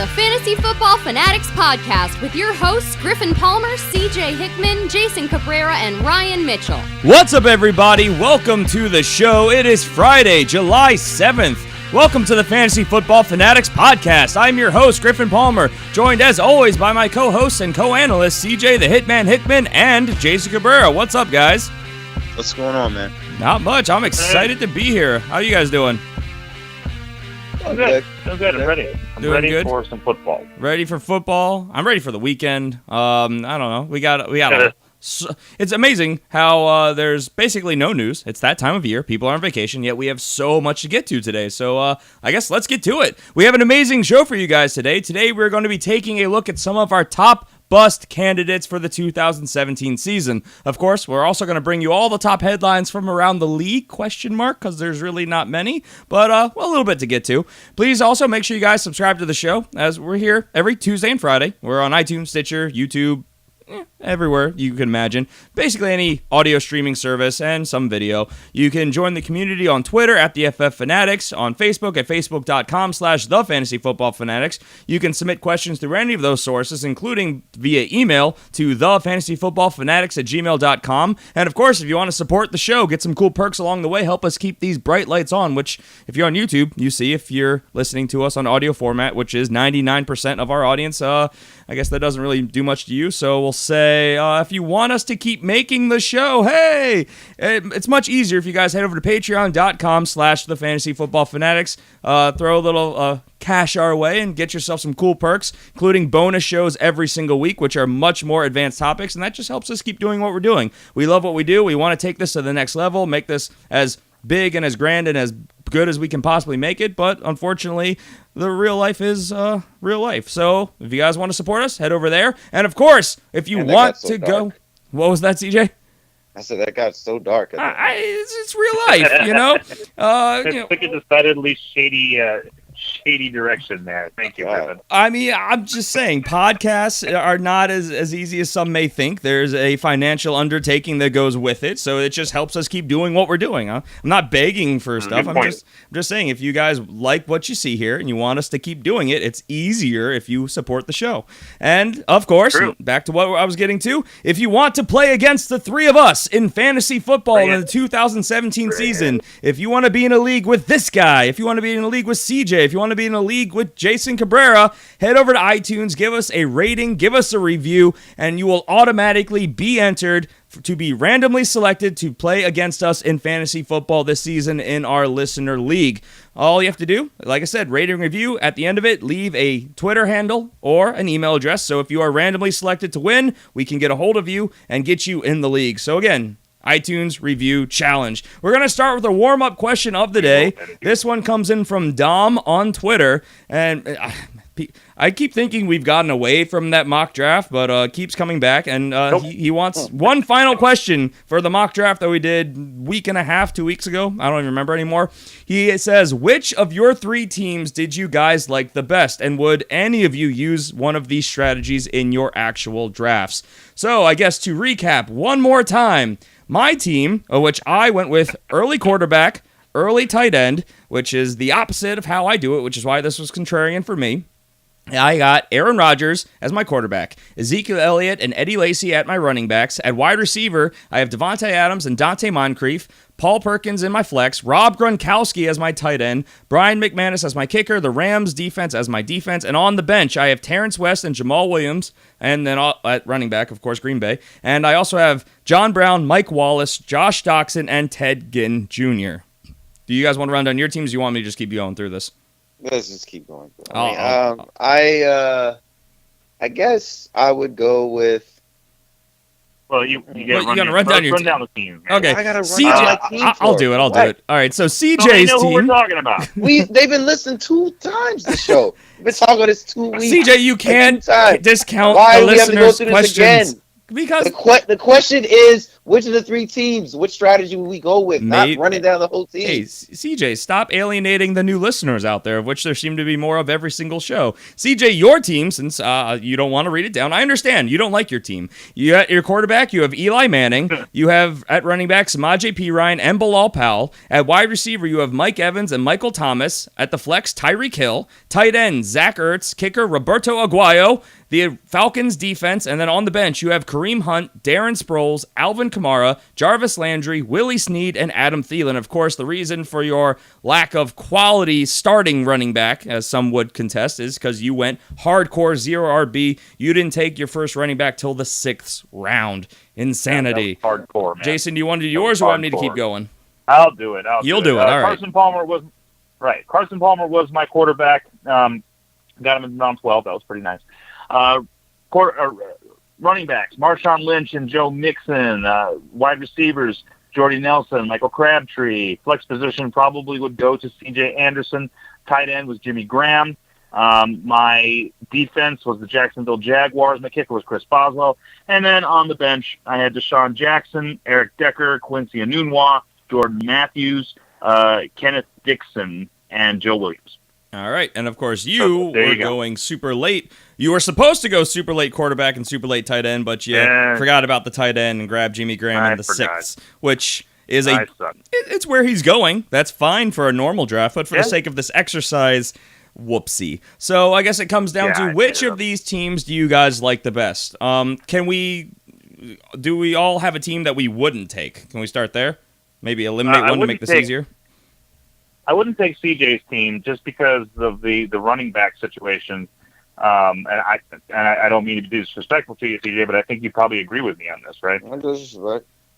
the Fantasy Football Fanatics podcast with your hosts Griffin Palmer, CJ Hickman, Jason Cabrera, and Ryan Mitchell. What's up, everybody? Welcome to the show. It is Friday, July 7th. Welcome to the Fantasy Football Fanatics podcast. I'm your host, Griffin Palmer, joined as always by my co-hosts and co-analysts, CJ the Hitman Hickman and Jason Cabrera. What's up, guys? What's going on, man? Not much. I'm excited to be here. How are you guys doing? I'm good. I'm good. I'm ready. I'm ready good? for some football. Ready for football? I'm ready for the weekend. I don't know. We got. It's amazing how there's basically no news. It's that time of year. People are on vacation, yet we have so much to get to today. So I guess let's get to it. We have an amazing show for you guys today. Today we're going to be taking a look at some of our top bust candidates for the 2017 season. Of course, we're also going to bring you all the top headlines from around the league, because there's really not many, but a little bit to get to. Please also make sure you guys subscribe to the show, as we're here every Tuesday and Friday. We're on iTunes, Stitcher, YouTube, everywhere you can imagine. Basically any audio streaming service and some video. You can join the community on Twitter at the FF Fanatics, on Facebook at facebook.com/thefantasyfootballfanatics. You can submit questions through any of those sources, including via email to thefantasyfootballfanatics@gmail.com. And of course, if you want to support the show, get some cool perks along the way, help us keep these bright lights on, which if you're on YouTube, you see if you're listening to us on audio format, which is 99% of our audience. I guess that doesn't really do much to you, so we'll say if you want us to keep making the show, hey, it's much easier if you guys head over to patreon.com/thefantasyfootballfanatics. Throw a little cash our way and get yourself some cool perks, including bonus shows every single week, which are much more advanced topics, and that just helps us keep doing what we're doing. We love what we do. We want to take this to the next level, make this as big and as grand and as good as we can possibly make it, but unfortunately, the real life is real life. So if you guys want to support us, head over there. And of course, if you want to go... What was that, CJ? I said that got so dark. It's real life, you know? Took a decidedly shady direction there. Thank you, Griffin. I mean, I'm just saying, podcasts are not as easy as some may think. There's a financial undertaking that goes with it, so it just helps us keep doing what we're doing. Huh? I'm not begging for stuff. I'm just saying, if you guys like what you see here and you want us to keep doing it, it's easier if you support the show. And, of course, back to what I was getting to, if you want to play against the three of us in fantasy football in the 2017 season, if you want to be in a league with this guy, if you want to be in a league with CJ, if you want to be in a league with Jason Cabrera, head over to iTunes, give us a rating, give us a review, and you will automatically be entered to be randomly selected to play against us in fantasy football this season in our listener league. All you have to do, like I said, rate and review. At the end of it, leave a Twitter handle or an email address. So if you are randomly selected to win, we can get a hold of you and get you in the league. So again, iTunes Review Challenge. We're going to start with a warm-up question of the day. This one comes in from Dom on Twitter, and I keep thinking we've gotten away from that mock draft, but keeps coming back, and he wants one final question for the mock draft that we did week and a half, 2 weeks ago. I don't even remember anymore. He says, which of your three teams did you guys like the best, and would any of you use one of these strategies in your actual drafts? So I guess to recap one more time, my team, which I went with early quarterback, early tight end, which is the opposite of how I do it, which is why this was contrarian for me. I got Aaron Rodgers as my quarterback, Ezekiel Elliott and Eddie Lacy at my running backs. At wide receiver, I have Devontae Adams and Dante Moncrief, Paul Perkins in my flex, Rob Gronkowski as my tight end, Brian McManus as my kicker, the Rams defense as my defense, and on the bench, I have Terrence West and Jamal Williams, and then at running back, of course, Green Bay. And I also have John Brown, Mike Wallace, Josh Doxson, and Ted Ginn Jr. Do you guys want to run down your teams, or do you want me to just keep going through this? Let's just keep going. I guess I would go with. Well, you got to run down your down the team. Okay, I gotta run CJ. my team I'll do it. I'll do it. All right. So CJ's I know who team. we're talking about. They've been listening 2 times. The show. We've been talking this 2 weeks. CJ, you can't discount Why the do we have to go listeners' through this questions again? because The question is, which of the three teams, which strategy would we go with? Not running down the whole team. Hey, CJ, stop alienating the new listeners out there, of which there seem to be more of every single show. CJ, your team, since you don't want to read it down, I understand. You don't like your team. You got your quarterback, you have Eli Manning. You have at running back, Samaje Perine and Bilal Powell. At wide receiver, you have Mike Evans and Michael Thomas. At the flex, Tyreek Hill. Tight end, Zach Ertz. Kicker, Roberto Aguayo. The Falcons defense, and then on the bench, you have Kareem Hunt, Darren Sproles, Alvin Kamara, Jarvis Landry, Willie Snead, and Adam Thielen. Of course, the reason for your lack of quality starting running back, as some would contest, is because you went hardcore 0 RB. You didn't take your first running back till the 6th round. Insanity. Yeah, hardcore, man. Jason, do you want to do yours or want me to keep going? I'll do it. You'll do it. All right. Carson Palmer was my quarterback. Got him in round 12. That was pretty nice. Running backs, Marshawn Lynch and Joe Mixon. Wide receivers, Jordy Nelson, Michael Crabtree. Flex position probably would go to C.J. Anderson. Tight end was Jimmy Graham. My defense was the Jacksonville Jaguars. My kicker was Chris Boswell. And then on the bench, I had Deshaun Jackson, Eric Decker, Quincy Enunwa, Jordan Matthews, Kenneth Dixon, and Joe Williams. All right, and of course you were going super late. You were supposed to go super late quarterback and super late tight end, but you forgot about the tight end and grabbed Jimmy Graham in the 6th, which is it's where he's going. That's fine for a normal draft, but for the sake of this exercise, whoopsie. So I guess it comes down to which of these teams do you guys like the best? Do we all have a team that we wouldn't take? Can we start there? Maybe eliminate one to make this easier? I wouldn't take CJ's team just because of the running back situation. And I don't mean to be disrespectful to you, CJ, but I think you probably agree with me on this, right?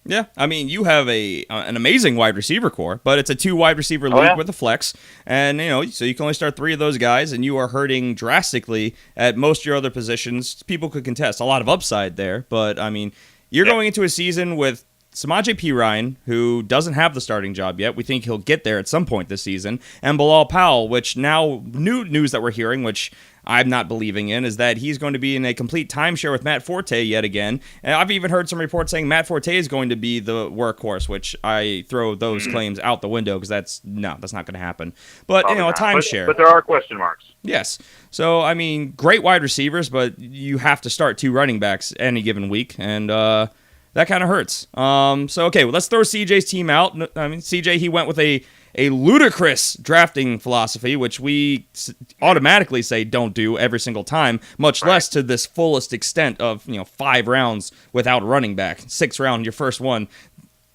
Yeah, I mean, you have an amazing wide receiver core, but it's a 2 wide receiver league with a flex, and so you can only start 3 of those guys, and you are hurting drastically at most of your other positions. People could contest a lot of upside there, but I mean, you're going into a season with Samaje Perine, who doesn't have the starting job yet. We think he'll get there at some point this season. And Bilal Powell, which now new news that we're hearing, which I'm not believing in, is that he's going to be in a complete timeshare with Matt Forte yet again. And I've even heard some reports saying Matt Forte is going to be the workhorse, which I throw those claims out the window because that's not going to happen. But, a timeshare. But there are question marks. Yes. So, I mean, great wide receivers, but you have to start 2 running backs any given week. And, that kind of hurts. Let's throw CJ's team out. I mean, CJ, he went with a ludicrous drafting philosophy, which we automatically say don't do every single time, much less to this fullest extent of 5 rounds without a running back. 6th round, your first one.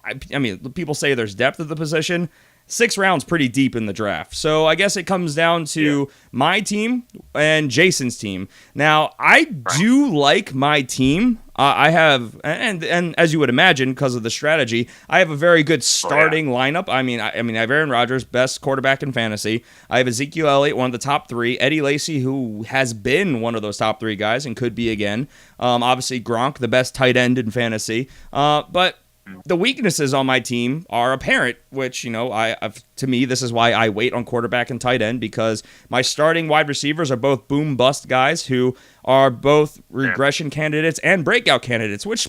I mean, people say there's depth at the position. 6 rounds pretty deep in the draft. So I guess it comes down to my team and Jason's team. Now, I do like my team. I have, and as you would imagine, because of the strategy, I have a very good starting lineup. I mean, I have Aaron Rodgers, best quarterback in fantasy. I have Ezekiel Elliott, one of the top 3. Eddie Lacy, who has been one of those top 3 guys and could be again. Obviously, Gronk, the best tight end in fantasy. But the weaknesses on my team are apparent, which, to me, this is why I wait on quarterback and tight end, because my starting wide receivers are both boom-bust guys who are both regression candidates and breakout candidates, which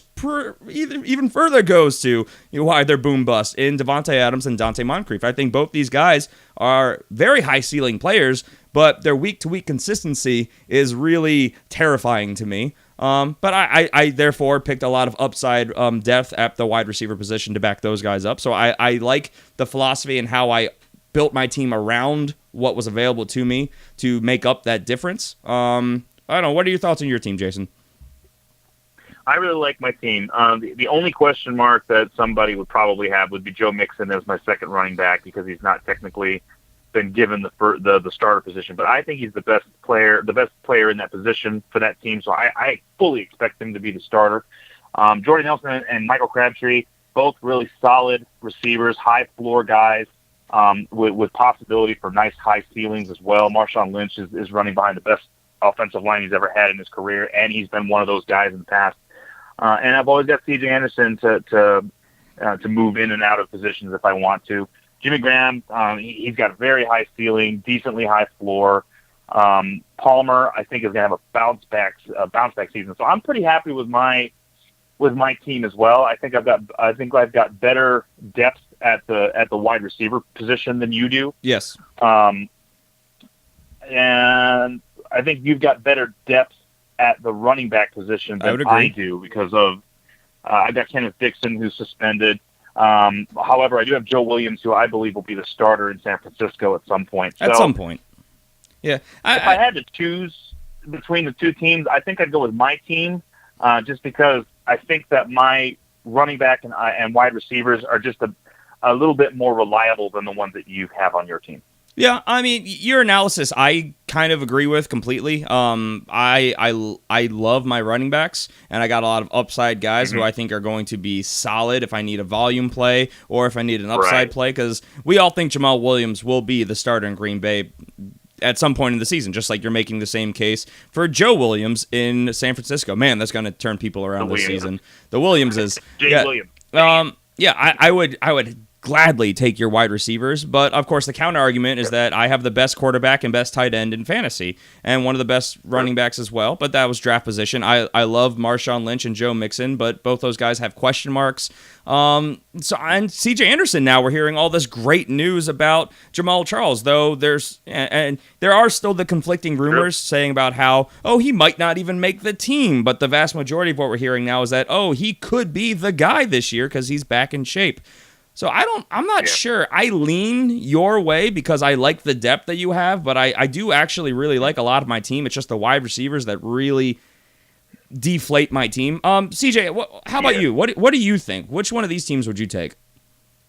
even further goes to why they're boom-bust in Devontae Adams and Dante Moncrief. I think both these guys are very high-ceiling players, but their week-to-week consistency is really terrifying to me. But I therefore picked a lot of upside depth at the wide receiver position to back those guys up. So I like the philosophy and how I built my team around what was available to me to make up that difference. I don't know. What are your thoughts on your team, Jason? I really like my team. The only question mark that somebody would probably have would be Joe Mixon as my second running back because he's not technically been given the starter position, but I think he's the best player in that position for that team. So I fully expect him to be the starter. Jordy Nelson and Michael Crabtree, both really solid receivers, high floor guys, with possibility for nice high ceilings as well. Marshawn Lynch is running behind the best offensive line he's ever had in his career, and he's been one of those guys in the past. And I've always got C.J. Anderson to move in and out of positions if I want to. Jimmy Graham, he's got a very high ceiling, decently high floor. Palmer, I think, is going to have a bounce back season. So I'm pretty happy with my with my team as well. I think I've got better depth at the wide receiver position than you do. Yes. And I think you've got better depth at the running back position than I do because of I got Kenneth Dixon, who's suspended. However, I do have Joe Williams, who I believe will be the starter in San Francisco at some point. At some point. Yeah. If I had to choose between the two teams, I think I'd go with my team, just because I think that my running back and wide receivers are just a little bit more reliable than the ones that you have on your team. Yeah, I mean, your analysis I kind of agree with completely. I love my running backs, and I got a lot of upside guys who I think are going to be solid if I need a volume play or if I need an upside play, because we all think Jamal Williams will be the starter in Green Bay at some point in the season, just like you're making the same case for Joe Williams in San Francisco. Man, that's going to turn people around this season. The Williamses. Williams. I would gladly take your wide receivers, but of course the counter argument is that I have the best quarterback and best tight end in fantasy and one of the best running backs as well, but that was draft position. I love Marshawn Lynch and Joe Mixon, but both those guys have question marks. And CJ Anderson, now we're hearing all this great news about Jamal Charles, though there are still the conflicting rumors saying about how, he might not even make the team, but the vast majority of what we're hearing now is that, he could be the guy this year because he's back in shape. So I'm not sure. I lean your way because I like the depth that you have, but I do actually really like a lot of my team. It's just the wide receivers that really deflate my team. CJ, how about you? What do you think? Which one of these teams would you take?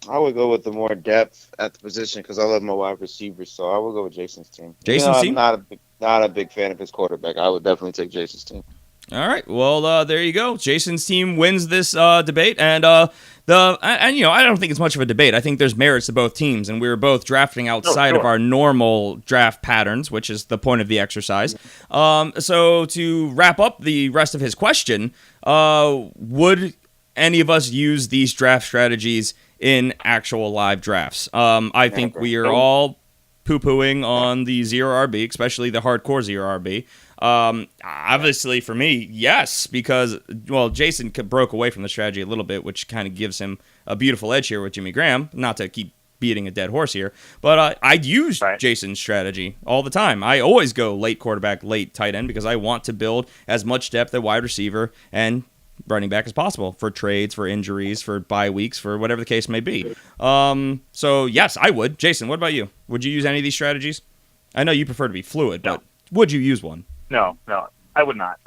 I would go with the more depth at the position because I love my wide receivers, so I would go with Jason's team. Jason's team? I'm not a big fan of his quarterback. I would definitely take Jason's team. All right. Well, there you go. Jason's team wins this debate, and I don't think it's much of a debate. I think there's merits to both teams, and we were both drafting outside of our normal draft patterns, which is the point of the exercise. So to wrap up the rest of his question, would any of us use these draft strategies in actual live drafts? I think we are all poo-pooing on the zero RB, especially the hardcore zero RB. Obviously for me, yes, because, Jason broke away from the strategy a little bit, which kind of gives him a beautiful edge here with Jimmy Graham, not to keep beating a dead horse here, but I'd use Jason's strategy all the time. I always go late quarterback, late tight end, because I want to build as much depth at wide receiver and running back as possible for trades, for injuries, for bye weeks, for whatever the case may be. So yes, I would. Jason, what about you? Would you use any of these strategies? I know you prefer to be fluid, but would you use one? No, I would not.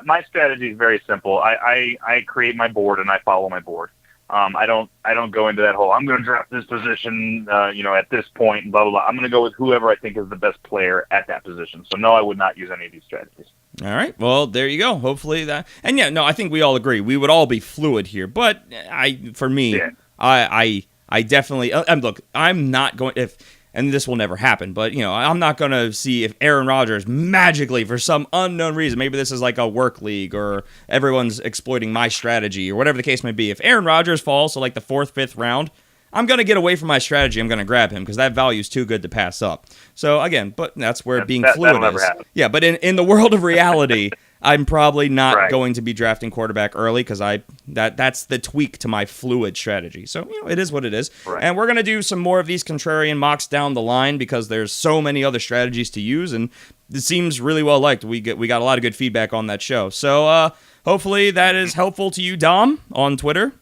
My strategy is very simple. I create my board and I follow my board. I don't go into that whole, I'm going to draft this position, at this point, and blah, blah, blah. I'm going to go with whoever I think is the best player at that position. So no, I would not use any of these strategies. All right. Well, there you go. Hopefully that, and I think we all agree. We would all be fluid here, but I definitely, look, I'm not going, and this will never happen, but, I'm not going to see if Aaron Rodgers magically, for some unknown reason, maybe this is like a work league or everyone's exploiting my strategy or whatever the case may be. If Aaron Rodgers falls to like the 4th, 5th round, I'm going to get away from my strategy. I'm going to grab him because that value is too good to pass up. So, again, but that's where being fluid is. Yeah, but in the world of reality, I'm probably not going to be drafting quarterback early because that's the tweak to my fluid strategy. So, it is what it is. Right. And we're going to do some more of these contrarian mocks down the line because there's so many other strategies to use, and it seems really well liked. We got a lot of good feedback on that show. So, hopefully that is helpful to you, Dom, on Twitter.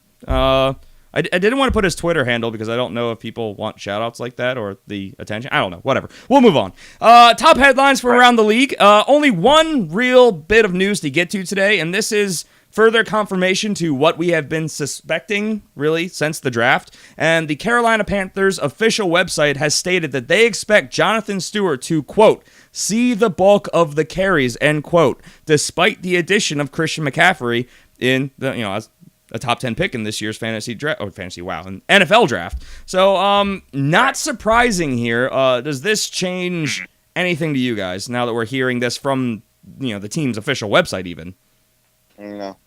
I didn't want to put his Twitter handle because I don't know if people want shout-outs like that or the attention. I don't know. Whatever. We'll move on. Top headlines from around the league. Only one real bit of news to get to today, and this is further confirmation to what we have been suspecting, really, since the draft. And the Carolina Panthers official website has stated that they expect Jonathan Stewart to, quote, see the bulk of the carries, end quote, despite the addition of Christian McCaffrey in the, as a top 10 pick in this year's fantasy draft, and NFL draft. So, not surprising here. Does this change anything to you guys now that we're hearing this from, the team's official website even? No,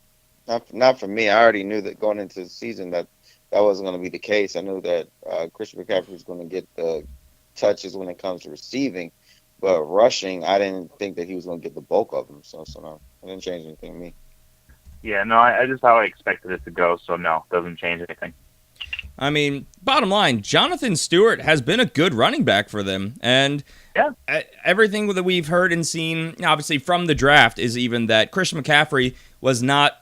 not for me. I already knew that going into the season that wasn't going to be the case. I knew that Christian McCaffrey was going to get the touches when it comes to receiving, but rushing, I didn't think that he was going to get the bulk of them. So no, it didn't change anything to me. Yeah, no, I just how I expected it to go, so no, doesn't change anything. I mean, bottom line, Jonathan Stewart has been a good running back for them, and everything that we've heard and seen, obviously from the draft, is even that Christian McCaffrey was not.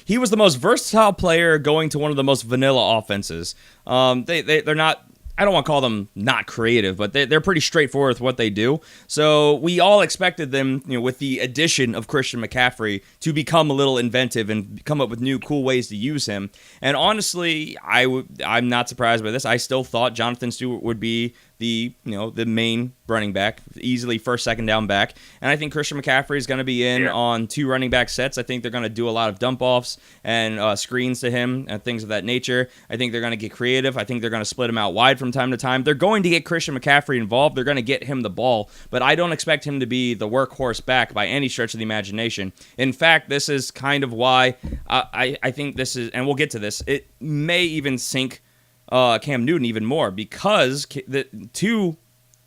He was the most versatile player going to one of the most vanilla offenses. They're not. I don't want to call them not creative, but they're pretty straightforward with what they do. So we all expected them, with the addition of Christian McCaffrey, to become a little inventive and come up with new, cool ways to use him. And honestly, I'm not surprised by this. I still thought Jonathan Stewart would be the main running back, easily first, second down back. And I think Christian McCaffrey is going to be in on 2 running back sets. I think they're going to do a lot of dump offs and screens to him and things of that nature. I think they're going to get creative. I think they're going to split him out wide from time to time. They're going to get Christian McCaffrey involved. They're going to get him the ball, but I don't expect him to be the workhorse back by any stretch of the imagination. In fact, this is kind of why I think this is, and we'll get to this, it may even sink Cam Newton even more, because the 2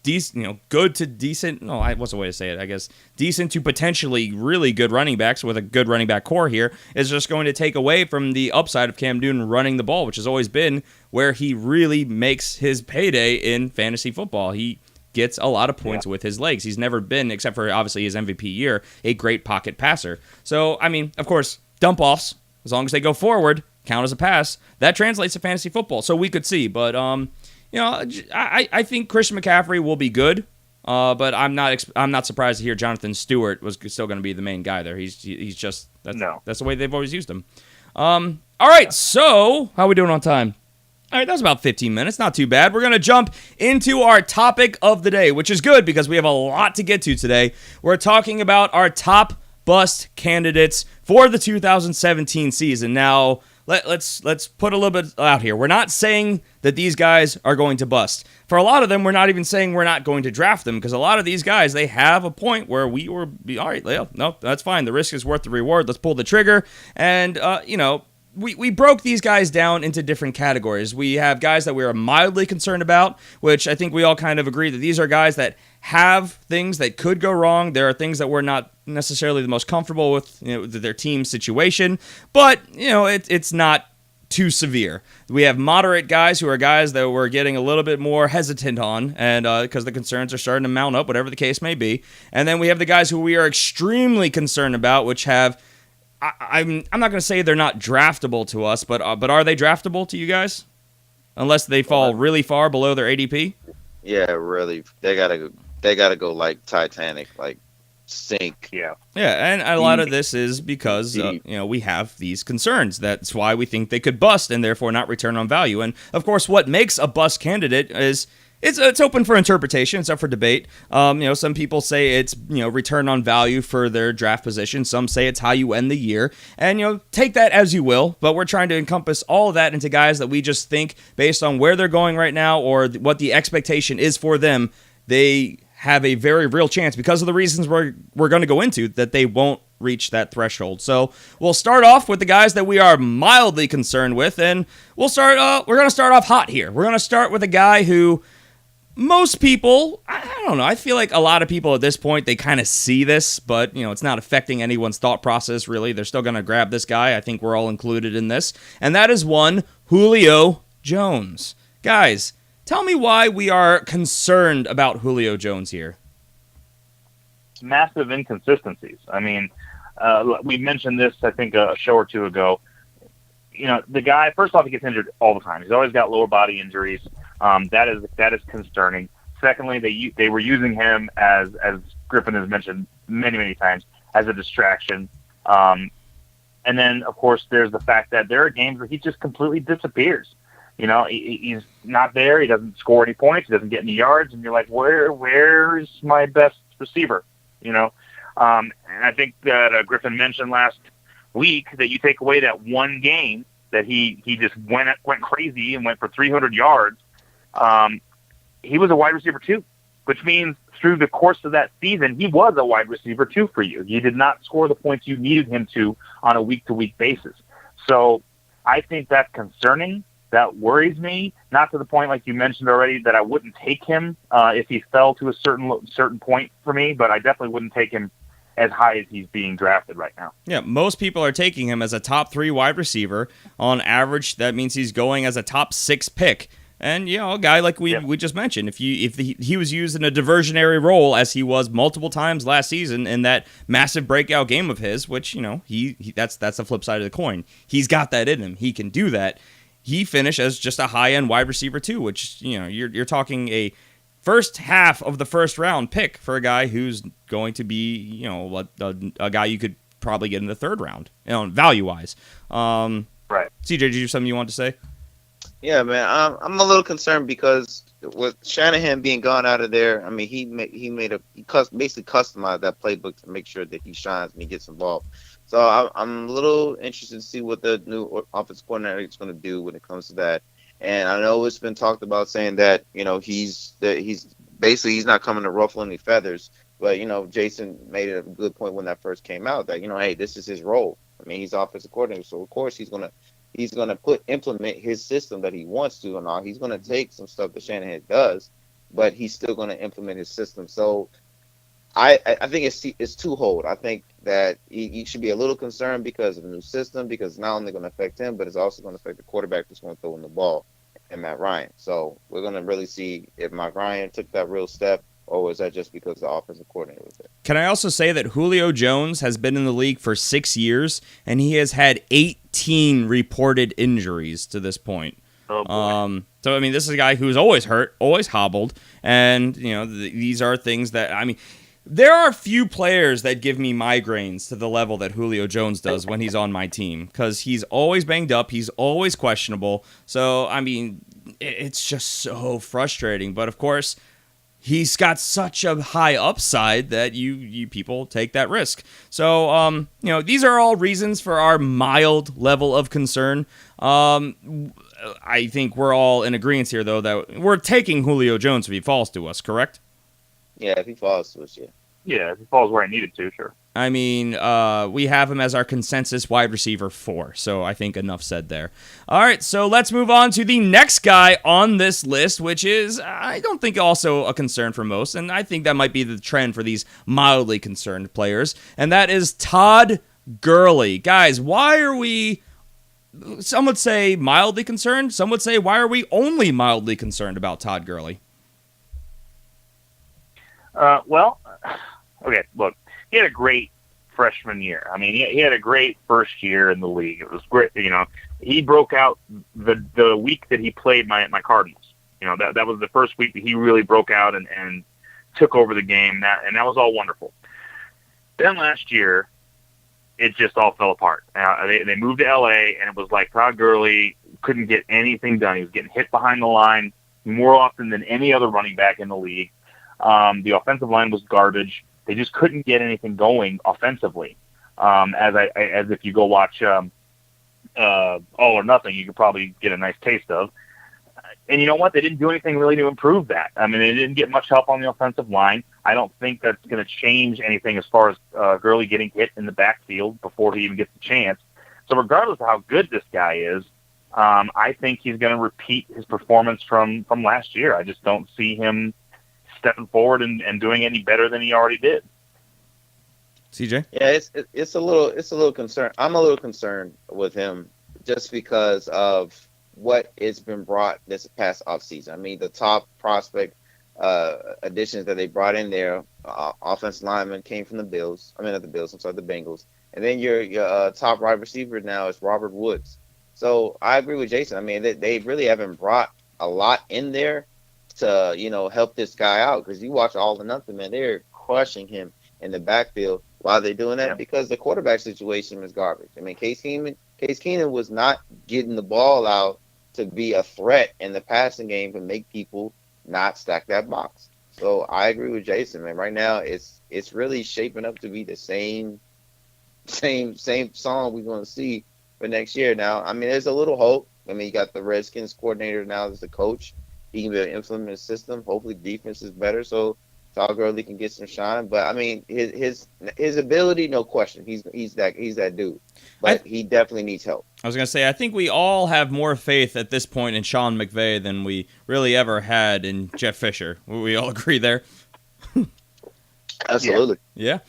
decent, good to decent, what's the way to say it, I guess, decent to potentially really good running backs with a good running back core here is just going to take away from the upside of Cam Newton running the ball, which has always been where he really makes his payday in fantasy football. He gets a lot of points with his legs. He's never been, except for obviously his MVP year, a great pocket passer. So, I mean, of course, dump offs, as long as they go forward, count as a pass, that translates to fantasy football. So we could see, but I think Christian McCaffrey will be good, but I'm not surprised to hear Jonathan Stewart was still going to be the main guy there. He's just that's the way they've always used him. All right, so how are we doing on time? All right, that was about 15 minutes. Not too bad. We're going to jump into our topic of the day, which is good because we have a lot to get to today. We're talking about our top bust candidates for the 2017 season. Now, let's put a little bit out here. We're not saying that these guys are going to bust. For a lot of them, we're not even saying we're not going to draft them, because a lot of these guys, they have a point where we were, all right, no, that's fine. The risk is worth the reward. Let's pull the trigger. And, we broke these guys down into different categories. We have guys that we are mildly concerned about, which I think we all kind of agree that these are guys that have things that could go wrong. There are things that we're not necessarily the most comfortable with, their team situation, but it's not too severe. We have moderate guys who are guys that we're getting a little bit more hesitant on, and because the concerns are starting to mount up, whatever the case may be. And then we have the guys who we are extremely concerned about, which have, I'm not going to say they're not draftable to us, but are they draftable to you guys? Unless they fall really far below their ADP? Yeah, really. They gotta go like Titanic, like sink. Yeah, and a lot of this is because we have these concerns. That's why we think they could bust and therefore not return on value. And of course, what makes a bust candidate is it's open for interpretation. It's up for debate. Some people say it's return on value for their draft position. Some say it's how you end the year. And take that as you will. But we're trying to encompass all of that into guys that we just think, based on where they're going right now or what the expectation is for them, they have a very real chance, because of the reasons we're going to go into, that they won't reach that threshold. So we'll start off with the guys that we are mildly concerned with, and we're going to start off hot here. We're going to start with a guy who most people, I don't know, I feel like a lot of people at this point, they kind of see this, but it's not affecting anyone's thought process really. They're still going to grab this guy. I think we're all included in this, and that is one Julio Jones. Guys, tell me why we are concerned about Julio Jones here. Massive inconsistencies. I mean, we mentioned this, I think, a show or two ago. The guy, first off, he gets injured all the time. He's always got lower body injuries. That is concerning. Secondly, they were using him as Griffin has mentioned many, many times, as a distraction. And then, of course, there's the fact that there are games where he just completely disappears. He's not there. He doesn't score any points. He doesn't get any yards. And you're like, where's my best receiver? And I think that Griffin mentioned last week that you take away that one game that he just went crazy and went for 300 yards. He was a wide receiver too, which means through the course of that season, he was a wide receiver too for you. You did not score the points you needed him to on a week-to-week basis. So I think that's concerning. That worries me, not to the point, like you mentioned already, that I wouldn't take him if he fell to a certain point for me, but I definitely wouldn't take him as high as he's being drafted right now. Yeah, most people are taking him as a top 3 wide receiver. On average, that means he's going as a top 6 pick. And, a guy like we just mentioned, if he was used in a diversionary role as he was multiple times last season in that massive breakout game of his, which, that's the flip side of the coin. He's got that in him. He can do that. He finished as just a high-end wide receiver too, which, you're talking a first half of the first round pick for a guy who's going to be, a guy you could probably get in the third round, value-wise. Right. CJ, did you have something you want to say? Yeah, man, I'm a little concerned because with Shanahan being gone out of there, I mean, he basically customized that playbook to make sure that he shines and he gets involved. So I'm a little interested to see what the new offensive coordinator is going to do when it comes to that. And I know it's been talked about saying that he's not coming to ruffle any feathers. But Jason made a good point when that first came out that hey, this is his role. I mean, he's offensive coordinator, so of course he's gonna implement his system that he wants to, and all. He's gonna take some stuff that Shanahan does, but he's still gonna implement his system. So I think it's twofold. I think that he should be a little concerned because of the new system, because it's not only going to affect him, but it's also going to affect the quarterback that's going to throw in the ball, and Matt Ryan. So we're going to really see if Matt Ryan took that real step, or was that just because the offensive coordinator was there? Can I also say that Julio Jones has been in the league for 6 years, and he has had 18 reported injuries to this point. Oh, boy. So, I mean, this is a guy who's always hurt, always hobbled, and, these are things that, I mean, there are few players that give me migraines to the level that Julio Jones does when he's on my team, because he's always banged up, he's always questionable. So, I mean, it's just so frustrating. But, of course, he's got such a high upside that you people take that risk. So, these are all reasons for our mild level of concern. I think we're all in agreement here, though, that we're taking Julio Jones if he falls to us, correct? Yeah, if he falls to us, yeah. Yeah, if he falls where I needed to, sure. I mean, we have him as our consensus wide receiver 4, so I think enough said there. All right, so let's move on to the next guy on this list, which is, I don't think, also a concern for most, and I think that might be the trend for these mildly concerned players, and that is Todd Gurley. Guys, why are we, some would say mildly concerned, some would say why are we only mildly concerned about Todd Gurley? Okay, look, he had a great freshman year. I mean, he had a great first year in the league. It was great. He broke out the week that he played my Cardinals. That was the first week that he really broke out and took over the game. That was all wonderful. Then last year, it just all fell apart. They moved to L.A., and it was like Todd Gurley couldn't get anything done. He was getting hit behind the line more often than any other running back in the league. The offensive line was garbage. They just couldn't get anything going offensively. As if you go watch All or Nothing, you could probably get a nice taste of. And you know what? They didn't do anything really to improve that. I mean, they didn't get much help on the offensive line. I don't think that's going to change anything as far as Gurley getting hit in the backfield before he even gets the chance. So regardless of how good this guy is, I think he's going to repeat his performance from last year. I just don't see him stepping forward and doing any better than he already did. CJ? Yeah, it's a little concern. I'm a little concerned with him just because of what has been brought this past offseason. I mean, the top prospect additions that they brought in there, offensive lineman came from the Bengals. And then your top wide receiver now is Robert Woods. So I agree with Jason. I mean, they really haven't brought a lot in there to, help this guy out, because you watch All or Nothing, man, they're crushing him in the backfield. Why are they doing that? Yeah. Because the quarterback situation is garbage. I mean, Case Keenum was not getting the ball out to be a threat in the passing game to make people not stack that box. So I agree with Jason, man. Right now, it's really shaping up to be the same song we're going to see for next year. Now, I mean, there's a little hope. I mean, you got the Redskins coordinator now as the coach. He can be able to implement his system. Hopefully, defense is better, so Todd Gurley can get some shine. But I mean, his ability, no question. He's that dude. But he definitely needs help. I was gonna say, I think we all have more faith at this point in Sean McVay than we really ever had in Jeff Fisher. Will we all agree there? Absolutely. Yeah.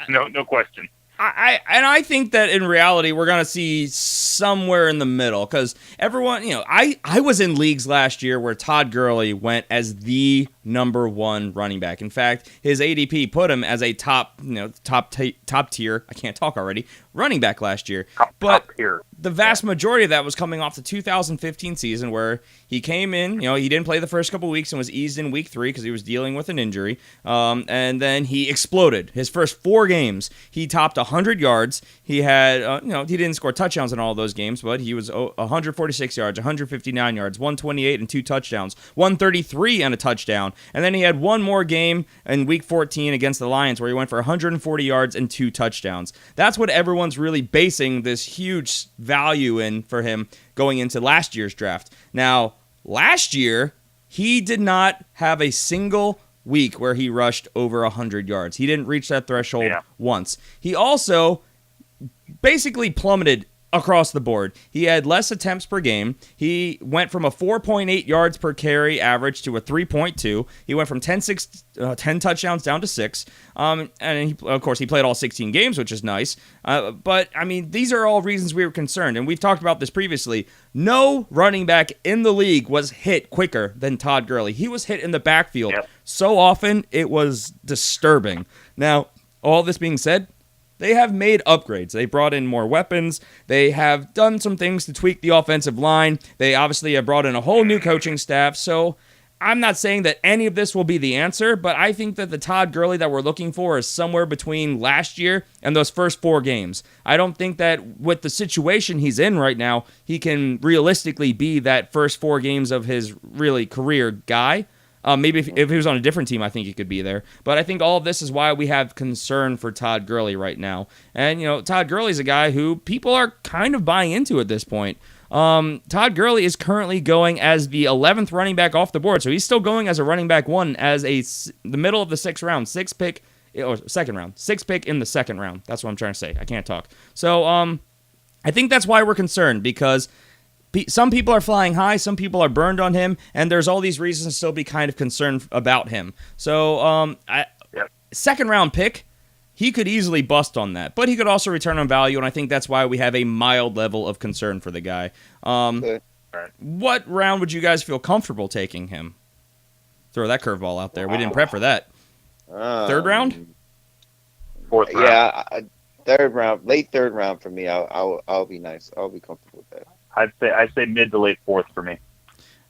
No question. I think that in reality we're gonna see somewhere in the middle because everyone, I was in leagues last year where Todd Gurley went as the number one running back. In fact, his ADP put him as a top tier. I can't talk already. Running back last year, but top tier. The vast majority of that was coming off the 2015 season where he came in, he didn't play the first couple weeks and was eased in week 3 because he was dealing with an injury. And then he exploded. His first 4 games, he topped 100 yards. He had, he didn't score touchdowns in all those games, but he was 146 yards, 159 yards, 128 and 2 touchdowns, 133 and a touchdown. And then he had one more game in week 14 against the Lions where he went for 140 yards and 2 touchdowns. That's what everyone's really basing this huge value in for him going into last year's draft. Now, last year, he did not have a single week where he rushed over 100 yards. He didn't reach that threshold once. He also basically plummeted across the board. He had less attempts per game. He went from a 4.8 yards per carry average to a 3.2. He went from 10 touchdowns down to 6. And of course, he played all 16 games, which is nice. But, these are all reasons we were concerned. And we've talked about this previously. No running back in the league was hit quicker than Todd Gurley. He was hit in the backfield so often, it was disturbing. Now, all this being said, they have made upgrades. They brought in more weapons. They have done some things to tweak the offensive line. They obviously have brought in a whole new coaching staff. So I'm not saying that any of this will be the answer, but I think that the Todd Gurley that we're looking for is somewhere between last year and those first 4 games. I don't think that with the situation he's in right now, he can realistically be that first 4 games of his really career guy. Maybe if he was on a different team, I think he could be there. But I think all of this is why we have concern for Todd Gurley right now. And, Todd Gurley's a guy who people are kind of buying into at this point. Todd Gurley is currently going as the 11th running back off the board. So he's still going as a running back 1 as the middle of the 6th round, 6th pick, or 2nd round. 6th pick in the 2nd round. That's what I'm trying to say. I can't talk. So I think that's why we're concerned because some people are flying high, some people are burned on him, and there's all these reasons to still be kind of concerned about him. So, 2nd round pick, he could easily bust on that, but he could also return on value, and I think that's why we have a mild level of concern for the guy. What round would you guys feel comfortable taking him? Throw that curveball out there. We didn't prep for that. 3rd round? 4th round. Yeah, 3rd round, late 3rd round for me. I'll be nice. I'll be comfortable with that. I'd say mid to late 4th for me.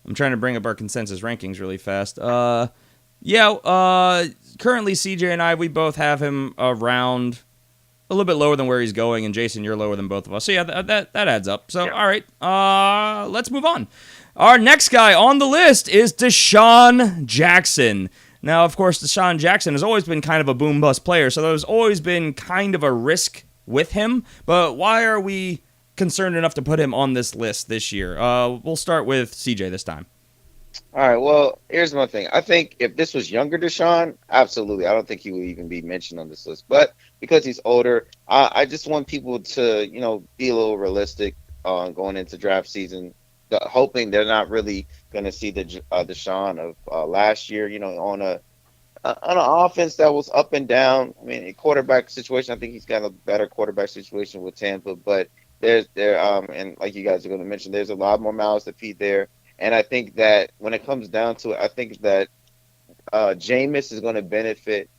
I'm trying to bring up our consensus rankings really fast. Currently CJ and we both have him around a little bit lower than where he's going, and Jason, you're lower than both of us. So yeah, that adds up. So all right, let's move on. Our next guy on the list is Deshaun Jackson. Now, of course, Deshaun Jackson has always been kind of a boom-bust player, so there's always been kind of a risk with him. But why are we concerned enough to put him on this list this year? We'll start with CJ this time. All right, well, here's my thing. I think if this was younger Deshaun, absolutely. I don't think he would even be mentioned on this list. But because he's older, I just want people to, be a little realistic going into draft season, hoping they're not really going to see the Deshaun of last year, on an offense that was up and down. I mean, a quarterback situation, I think he's got a better quarterback situation with Tampa, but and like you guys are going to mention, there's a lot more mouths to feed there. And I think that when it comes down to it, I think that Jameis is going to benefit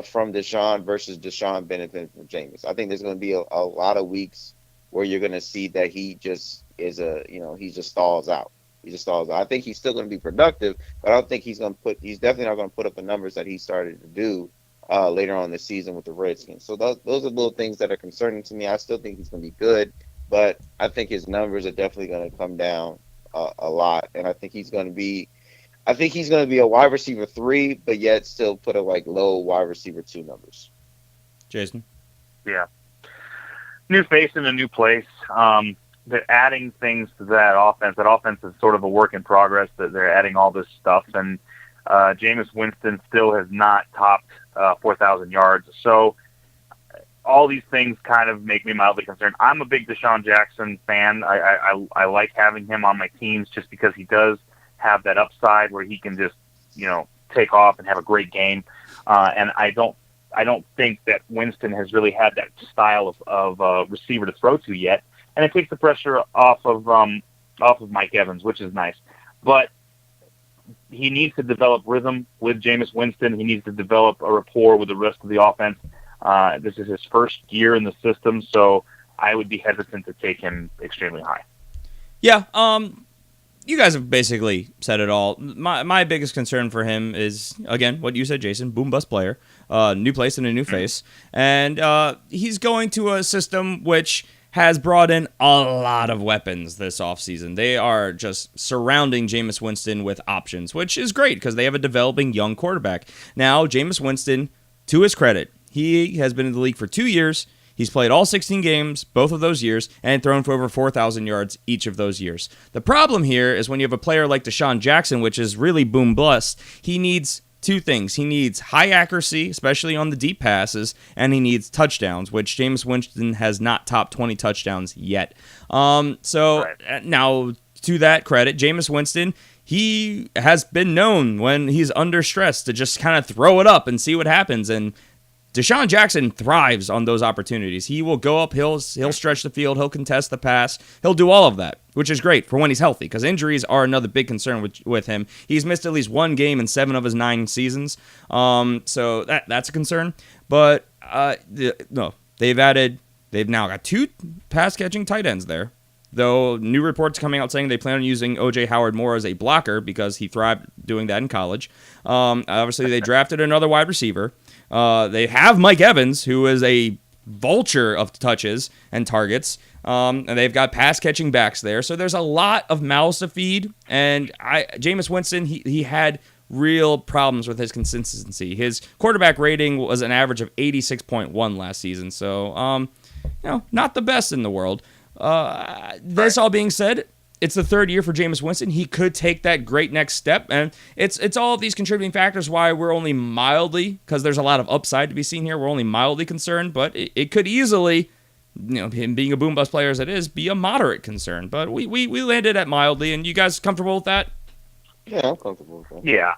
from Deshaun versus Deshaun benefiting from Jameis. I think there's going to be a lot of weeks where you're going to see that he just is he just stalls out. He just stalls out. I think he's still going to be productive, but I don't think he's definitely not going to put up the numbers that he started to do later on this season with the Redskins. So those are little things that are concerning to me. I still think he's going to be good, but I think his numbers are definitely going to come down a lot, and I think he's going to be a wide receiver 3, but yet still put up like low wide receiver 2 numbers. Jason? Yeah. New face in a new place. They're adding things to that offense. That offense is sort of a work in progress. That they're adding all this stuff, and Jameis Winston still has not topped 4,000 yards. So all these things kind of make me mildly concerned. I'm a big Deshaun Jackson fan. I like having him on my teams just because he does have that upside where he can just, take off and have a great game. And I I don't think that Winston has really had that style of receiver to throw to yet, and it takes the pressure off of Mike Evans, which is nice. But he needs to develop rhythm with Jameis Winston. He needs to develop a rapport with the rest of the offense. This is his first year in the system, so I would be hesitant to take him extremely high. Yeah, you guys have basically said it all. My biggest concern for him is, again, what you said, Jason, boom-bust player, new place and a new face. And he's going to a system which has brought in a lot of weapons this offseason. They are just surrounding Jameis Winston with options, which is great because they have a developing young quarterback. Now, Jameis Winston, to his credit, he has been in the league for 2 years. He's played all 16 games, both of those years, and thrown for over 4,000 yards each of those years. The problem here is when you have a player like Deshaun Jackson, which is really boom-bust, he needs two things. He needs high accuracy, especially on the deep passes, and he needs touchdowns, which Jameis Winston has not topped 20 touchdowns yet. Now, to that credit, Jameis Winston, he has been known when he's under stress to just kind of throw it up and see what happens, and Deshaun Jackson thrives on those opportunities. He will go up, he'll stretch the field, he'll contest the pass, he'll do all of that, which is great for when he's healthy, because injuries are another big concern with him. He's missed at least one game in 7 of his 9 seasons, so that's a concern. But they've now got 2 pass-catching tight ends there, though new reports coming out saying they plan on using O.J. Howard more as a blocker because he thrived doing that in college. Obviously, they drafted another wide receiver. They have Mike Evans, who is a vulture of touches and targets, and they've got pass-catching backs there. So there's a lot of mouths to feed, and Jameis Winston, he had real problems with his consistency. His quarterback rating was an average of 86.1 last season, so not the best in the world. This all being said, it's the 3rd year for Jameis Winston. He could take that great next step, and it's all of these contributing factors why we're only mildly, because there's a lot of upside to be seen here, we're only mildly concerned, but it could easily, him being a boom-bust player as it is, be a moderate concern. But we landed at mildly, and you guys comfortable with that? Yeah, I'm comfortable with that. Yeah.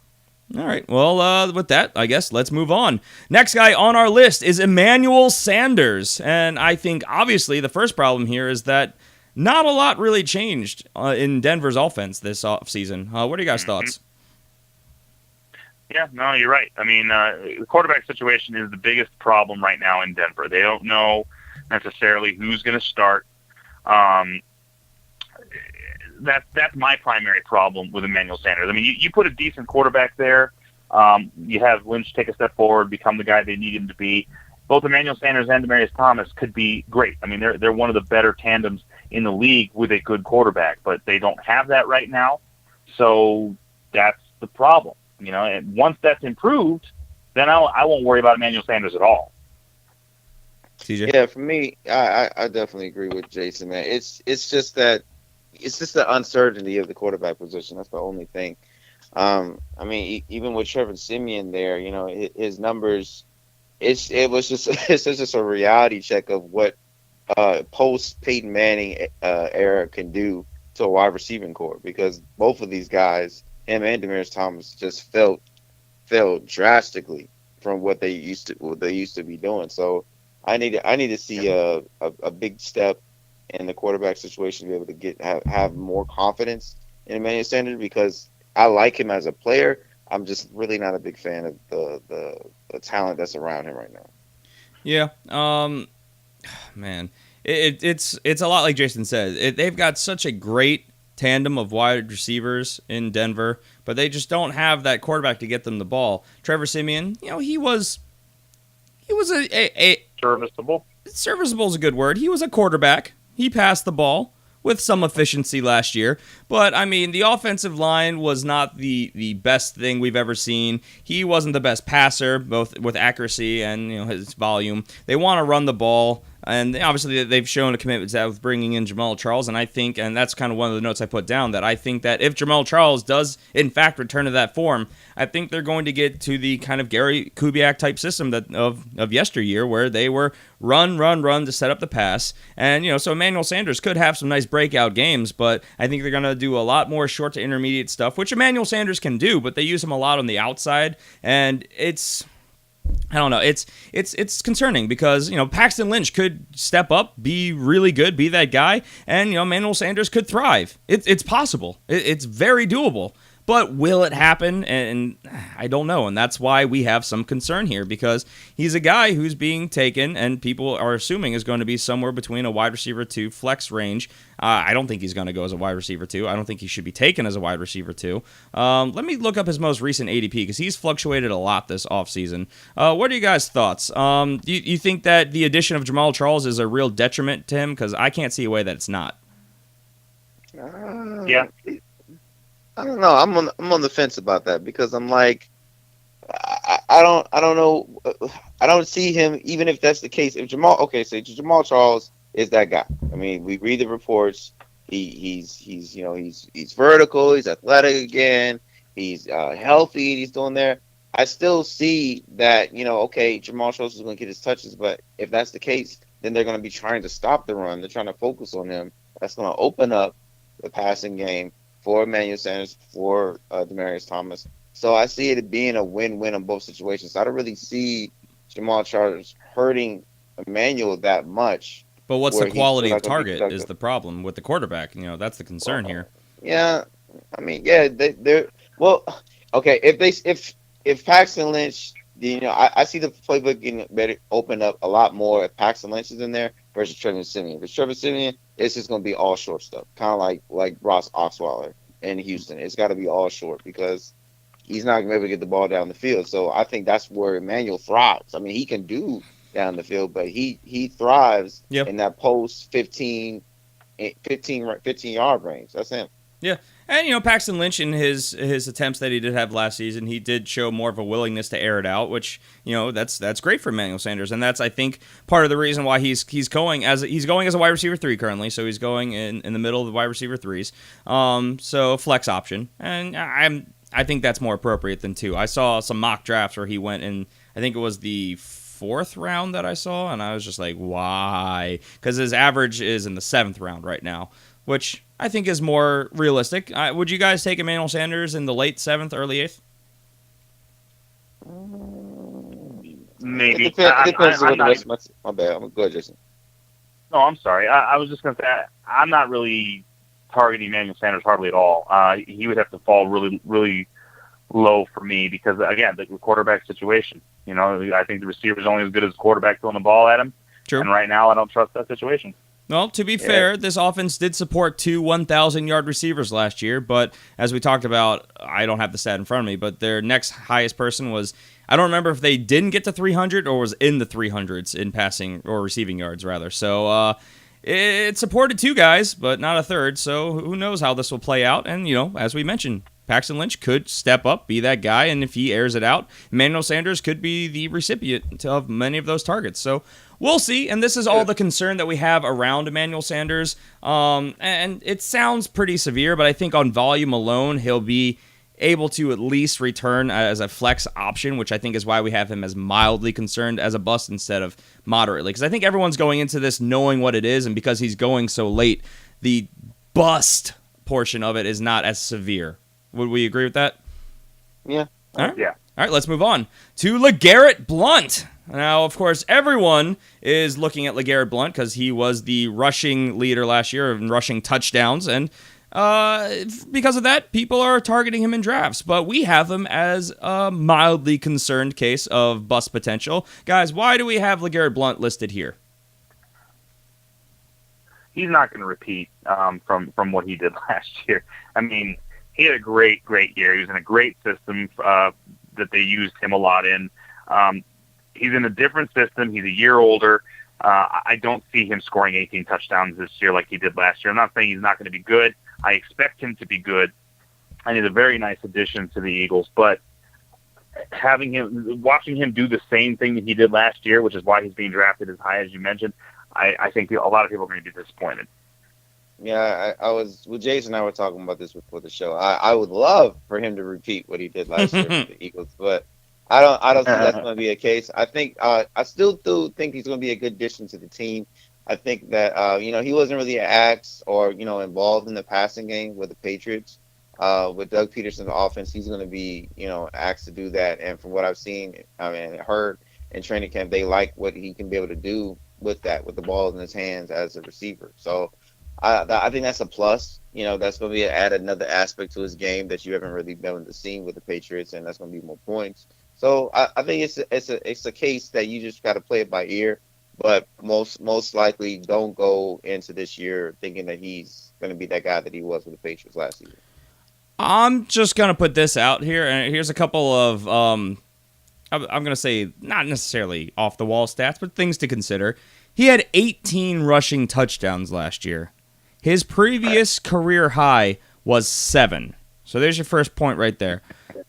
All right, well, with that, I guess let's move on. Next guy on our list is Emmanuel Sanders, and I think, obviously, the first problem here is that not a lot really changed in Denver's offense this offseason. What are you guys' thoughts? Yeah, no, you're right. I mean, the quarterback situation is the biggest problem right now in Denver. They don't know necessarily who's going to start. That's my primary problem with Emmanuel Sanders. I mean, you put a decent quarterback there. You have Lynch take a step forward, become the guy they need him to be. Both Emmanuel Sanders and Demaryius Thomas could be great. I mean, they're one of the better tandems in the league with a good quarterback, but they don't have that right now. So that's the problem, and once that's improved, then I won't worry about Emmanuel Sanders at all. CJ? Yeah, for me, I definitely agree with Jason, man. It's just the uncertainty of the quarterback position. That's the only thing. I mean, even with Trevor Siemian there, his numbers, it's just a reality check of what post Peyton Manning era can do to a wide receiving core, because both of these guys, him and Demaryius Thomas, just fell drastically from what they used to be doing. So I need to see a big step in the quarterback situation to be able to have more confidence in Emmanuel Sanders, because I like him as a player. I'm just really not a big fan of the talent that's around him right now. Yeah. Man, it's a lot like Jason said. They've got such a great tandem of wide receivers in Denver, but they just don't have that quarterback to get them the ball. Trevor Siemian, he was a Serviceable. Serviceable is a good word. He was a quarterback. He passed the ball with some efficiency last year. But, I mean, the offensive line was not the best thing we've ever seen. He wasn't the best passer, both with accuracy and his volume. They want to run the ball. And obviously they've shown a commitment to that with bringing in Jamal Charles. And I think, and that's kind of one of the notes I put down, that I think that if Jamal Charles does, in fact, return to that form, I think they're going to get to the kind of Gary Kubiak type system of yesteryear, where they were run to set up the pass. And, so Emmanuel Sanders could have some nice breakout games, but I think they're going to do a lot more short to intermediate stuff, which Emmanuel Sanders can do, but they use him a lot on the outside. And it's I don't know. It's concerning because, Paxton Lynch could step up, be really good, be that guy, and, Emmanuel Sanders could thrive. It's possible. It's very doable. But will it happen? And I don't know. And that's why we have some concern here, because he's a guy who's being taken and people are assuming is going to be somewhere between a wide receiver 2 flex range. I don't think he's going to go as a wide receiver 2. I don't think he should be taken as a wide receiver 2. Let me look up his most recent ADP because he's fluctuated a lot this offseason. What are you guys' thoughts? Do you think that the addition of Jamal Charles is a real detriment to him? Because I can't see a way that it's not. Yeah. I don't know. I'm on the fence about that because I'm like, I don't know. I don't see him, even if that's the case. If Jamal Charles is that guy. I mean, we read the reports. He's vertical. He's athletic again. He's healthy. He's doing there. I still see that, Jamal Charles is going to get his touches, but if that's the case, then they're going to be trying to stop the run. They're trying to focus on him. That's going to open up the passing game for Emmanuel Sanders, for Demaryius Thomas. So I see it being a win-win in both situations. I don't really see Jamal Charles hurting Emmanuel that much. But what's the quality of target is the problem with the quarterback. That's the concern here. Yeah. I mean, yeah, they're well, okay, if Paxton Lynch, I see the playbook getting better, open up a lot more if Paxton Lynch is in there versus Trevor Siemian. If it's Trevor Siemian, it's just going to be all short stuff, kind of like Ross Osweiler in Houston. It's got to be all short because he's not going to be able to get the ball down the field. So I think that's where Emmanuel thrives. I mean, he can do down the field, but he thrives in that post 15 yard range. That's him. Yeah. And, Paxton Lynch, in his attempts that he did have last season, he did show more of a willingness to air it out, which, that's great for Emmanuel Sanders. And that's, I think, part of the reason why he's going as a wide receiver 3 currently. So he's going in the middle of the wide receiver 3s. So flex option. And I think that's more appropriate than 2. I saw some mock drafts where he went in, I think it was the 4th round that I saw, and I was just like, why? Because his average is in the 7th round right now, which I think is more realistic. Would you guys take Emmanuel Sanders in the late 7th, early 8th? Maybe. It depends on the rest of my bad. I'm good, Jason. No, I'm sorry. I was just going to say, I'm not really targeting Emmanuel Sanders hardly at all. He would have to fall really, really low for me because, again, the quarterback situation. I think the receiver's only as good as the quarterback throwing the ball at him. True. And right now, I don't trust that situation. Well, to be fair, this offense did support 2 1,000-yard receivers last year, but as we talked about, I don't have the stat in front of me, but their next highest person was, I don't remember if they didn't get to 300 or was in the 300s in passing or receiving yards, rather. So it supported 2 guys, but not a third, so who knows how this will play out. And, as we mentioned, Paxton Lynch could step up, be that guy, and if he airs it out, Emmanuel Sanders could be the recipient of many of those targets. So we'll see, and this is all the concern that we have around Emmanuel Sanders. And it sounds pretty severe, but I think on volume alone, he'll be able to at least return as a flex option, which I think is why we have him as mildly concerned as a bust instead of moderately. Because I think everyone's going into this knowing what it is, and because he's going so late, the bust portion of it is not as severe. Would we agree with that? Yeah. All right. Yeah. All right, let's move on to LeGarrette Blount. Now, of course, everyone is looking at LeGarrette Blount because he was the rushing leader last year in rushing touchdowns, and because of that, people are targeting him in drafts. But we have him as a mildly concerned case of bust potential. Guys, why do we have LeGarrette Blount listed here? He's not going to repeat from what he did last year. I mean, he had a great year. He was in a great system that they used him a lot in. He's in a different system. He's a year older. I don't see him scoring 18 touchdowns this year like he did last year. I'm not saying he's not going to be good. I expect him to be good, and he's a very nice addition to the Eagles. But watching him do the same thing that he did last year, which is why he's being drafted as high as you mentioned, I think a lot of people are going to be disappointed. Yeah, I was with Jason and I were talking about this before the show. I would love for him to repeat what he did last year with the Eagles, but I don't think that's going to be a case. I think I still do think he's going to be a good addition to the team. I think that he wasn't really an axe or involved in the passing game with the Patriots. With Doug Peterson's offense, he's going to be, asked to do that. And from what I've seen, heard in training camp, they like what he can be able to do with that, with the ball in his hands as a receiver. So I think that's a plus. That's going to add another aspect to his game that you haven't really been able to see with the Patriots, and that's going to be more points. So I think it's a case that you just got to play it by ear. But most likely don't go into this year thinking that he's going to be that guy that he was with the Patriots last season. I'm just going to put this out here, and here's a couple of, I'm going to say not necessarily off-the-wall stats, but things to consider. He had 18 rushing touchdowns last year. His previous career high was 7. So there's your first point right there.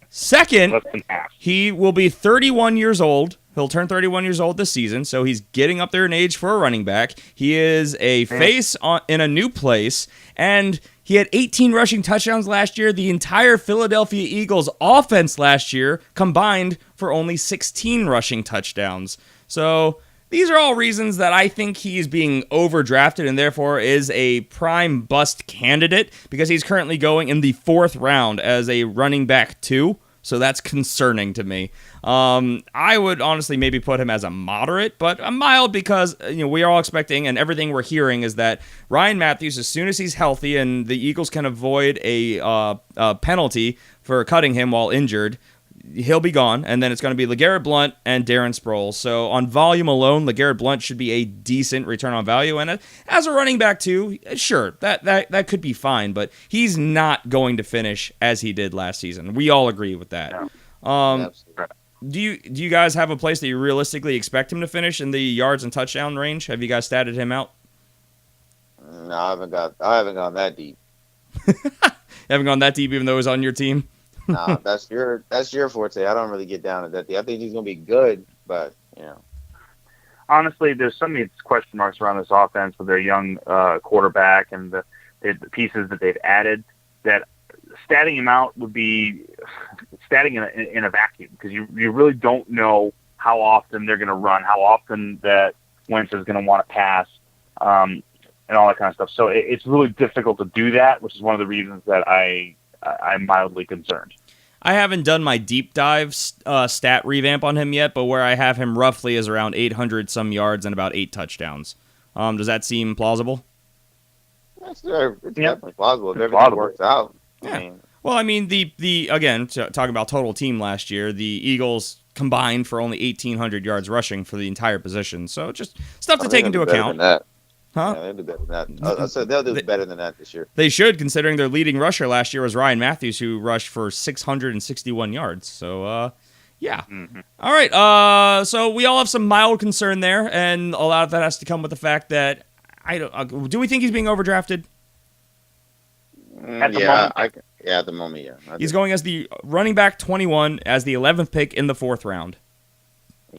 Second, he will be 31 years old. He'll turn 31 years old this season, so he's getting up there in age for a running back. He is a face in a new place, and he had 18 rushing touchdowns last year. The entire Philadelphia Eagles offense last year combined for only 16 rushing touchdowns. So these are all reasons that I think he's being overdrafted and therefore is a prime bust candidate because he's currently going in the 4th round as a running back 2. So that's concerning to me. I would honestly maybe put him as a moderate, but a mild because we are all expecting, and everything we're hearing is that Ryan Matthews, as soon as he's healthy and the Eagles can avoid a penalty for cutting him while injured, he'll be gone, and then it's going to be LeGarrette Blount and Darren Sproles. So on volume alone, LeGarrette Blount should be a decent return on value, and as a running back too, sure, that could be fine, but he's not going to finish as he did last season. We all agree with that. Do you guys have a place that you realistically expect him to finish in the yards and touchdown range? Have you guys statted him out? No, I haven't gone that deep. You haven't gone that deep, even though he's on your team? Nah, that's your forte. I don't really get down to that deep. I think he's gonna be good, but honestly, there's so many question marks around this offense with their young quarterback and the pieces that they've added that statting him out would be statting in a vacuum because you really don't know how often they're going to run, how often that Wentz is going to want to pass, and all that kind of stuff. So it's really difficult to do that, which is one of the reasons that I'm mildly concerned. I haven't done my deep dive stat revamp on him yet, but where I have him roughly is around 800 some yards and about 8 touchdowns. Does that seem plausible? It's definitely plausible if everything works out. Yeah. Well, I mean, the again, talking about total team last year, the Eagles combined for only 1,800 yards rushing for the entire position. So just stuff to take into account. Huh? Yeah, they'll do better than that. I said they'll do better than that this year. They should, considering their leading rusher last year was Ryan Matthews, who rushed for 661 yards. So, yeah. Mm-hmm. All right. So we all have some mild concern there, and a lot of that has to come with the fact that do we think he's being overdrafted? At the moment, yeah. He's going as the running back 21 as the 11th pick in the 4th round.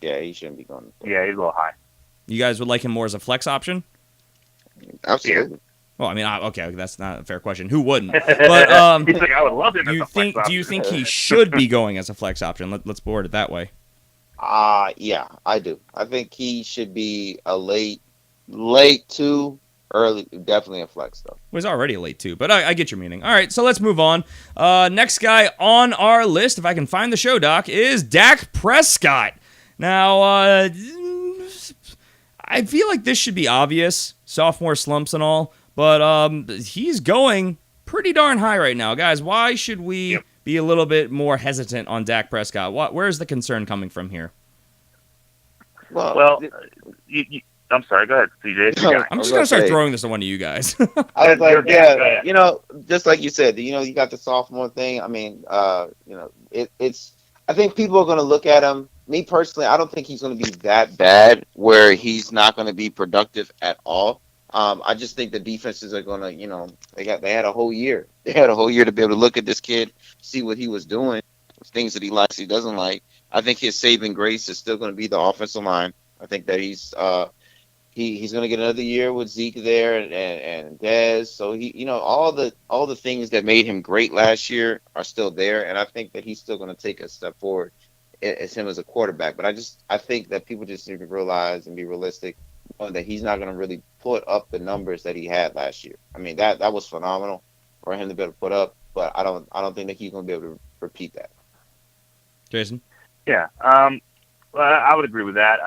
Yeah, he shouldn't be going. Yeah, he's a little high. You guys would like him more as a flex Absolutely. Well, I mean, okay, that's not a fair question. Who wouldn't? But he's like, I would love him as a flex option. Do you think he should be going as a flex option? Let's board it that way. Yeah, I do. I think he should be a late 2, early, definitely a flex though. Well, he's already a late 2, but I get your meaning. All right, so let's move on. Next guy on our list, if I can find the show doc, is Dak Prescott. Now, I feel like this should be obvious, sophomore slumps and all, but he's going pretty darn high right now. Guys, why should we be a little bit more hesitant on Dak Prescott? Where's the concern coming from here? Well, I'm sorry, go ahead, CJ. I'm just going to start throwing this to one of you guys. I was like, just like you said, you got the sophomore thing. I mean, it's I think people are going to look at him. Me personally, I don't think he's going to be that bad where he's not going to be productive at all. I just think the defenses are going to, they had a whole year. They had a whole year to be able to look at this kid, see what he was doing, things that he likes, he doesn't like. I think his saving grace is still going to be the offensive line. I think that he's going to get another year with Zeke there and Dez. So all the things that made him great last year are still there, and I think that he's still going to take a step forward as him as a quarterback. But I think that people just need to realize and be realistic that he's not going to really put up the numbers that he had last year. I mean, that was phenomenal for him to be able to put up. but I don't think that he's going to be able to repeat that. Jason? Yeah, I would agree with that.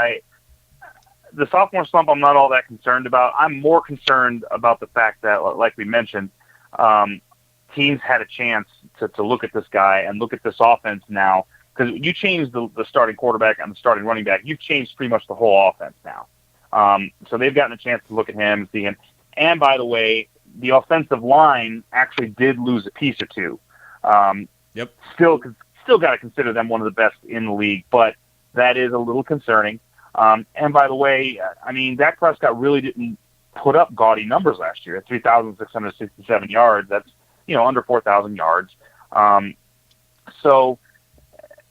The sophomore slump, I'm not all that concerned about. I'm more concerned about the fact that, like we mentioned, teams had a chance to look at this guy and look at this offense now, because you changed the starting quarterback and the starting running back. You've changed pretty much the whole offense now. So they've gotten a chance to look at him and see him. And by the way, the offensive line actually did lose a piece or two. Yep. Still got to consider them one of the best in the league, but that is a little concerning. And by the way, I mean, Dak Prescott really didn't put up gaudy numbers last year at 3,667 yards. That's, under 4,000 yards. So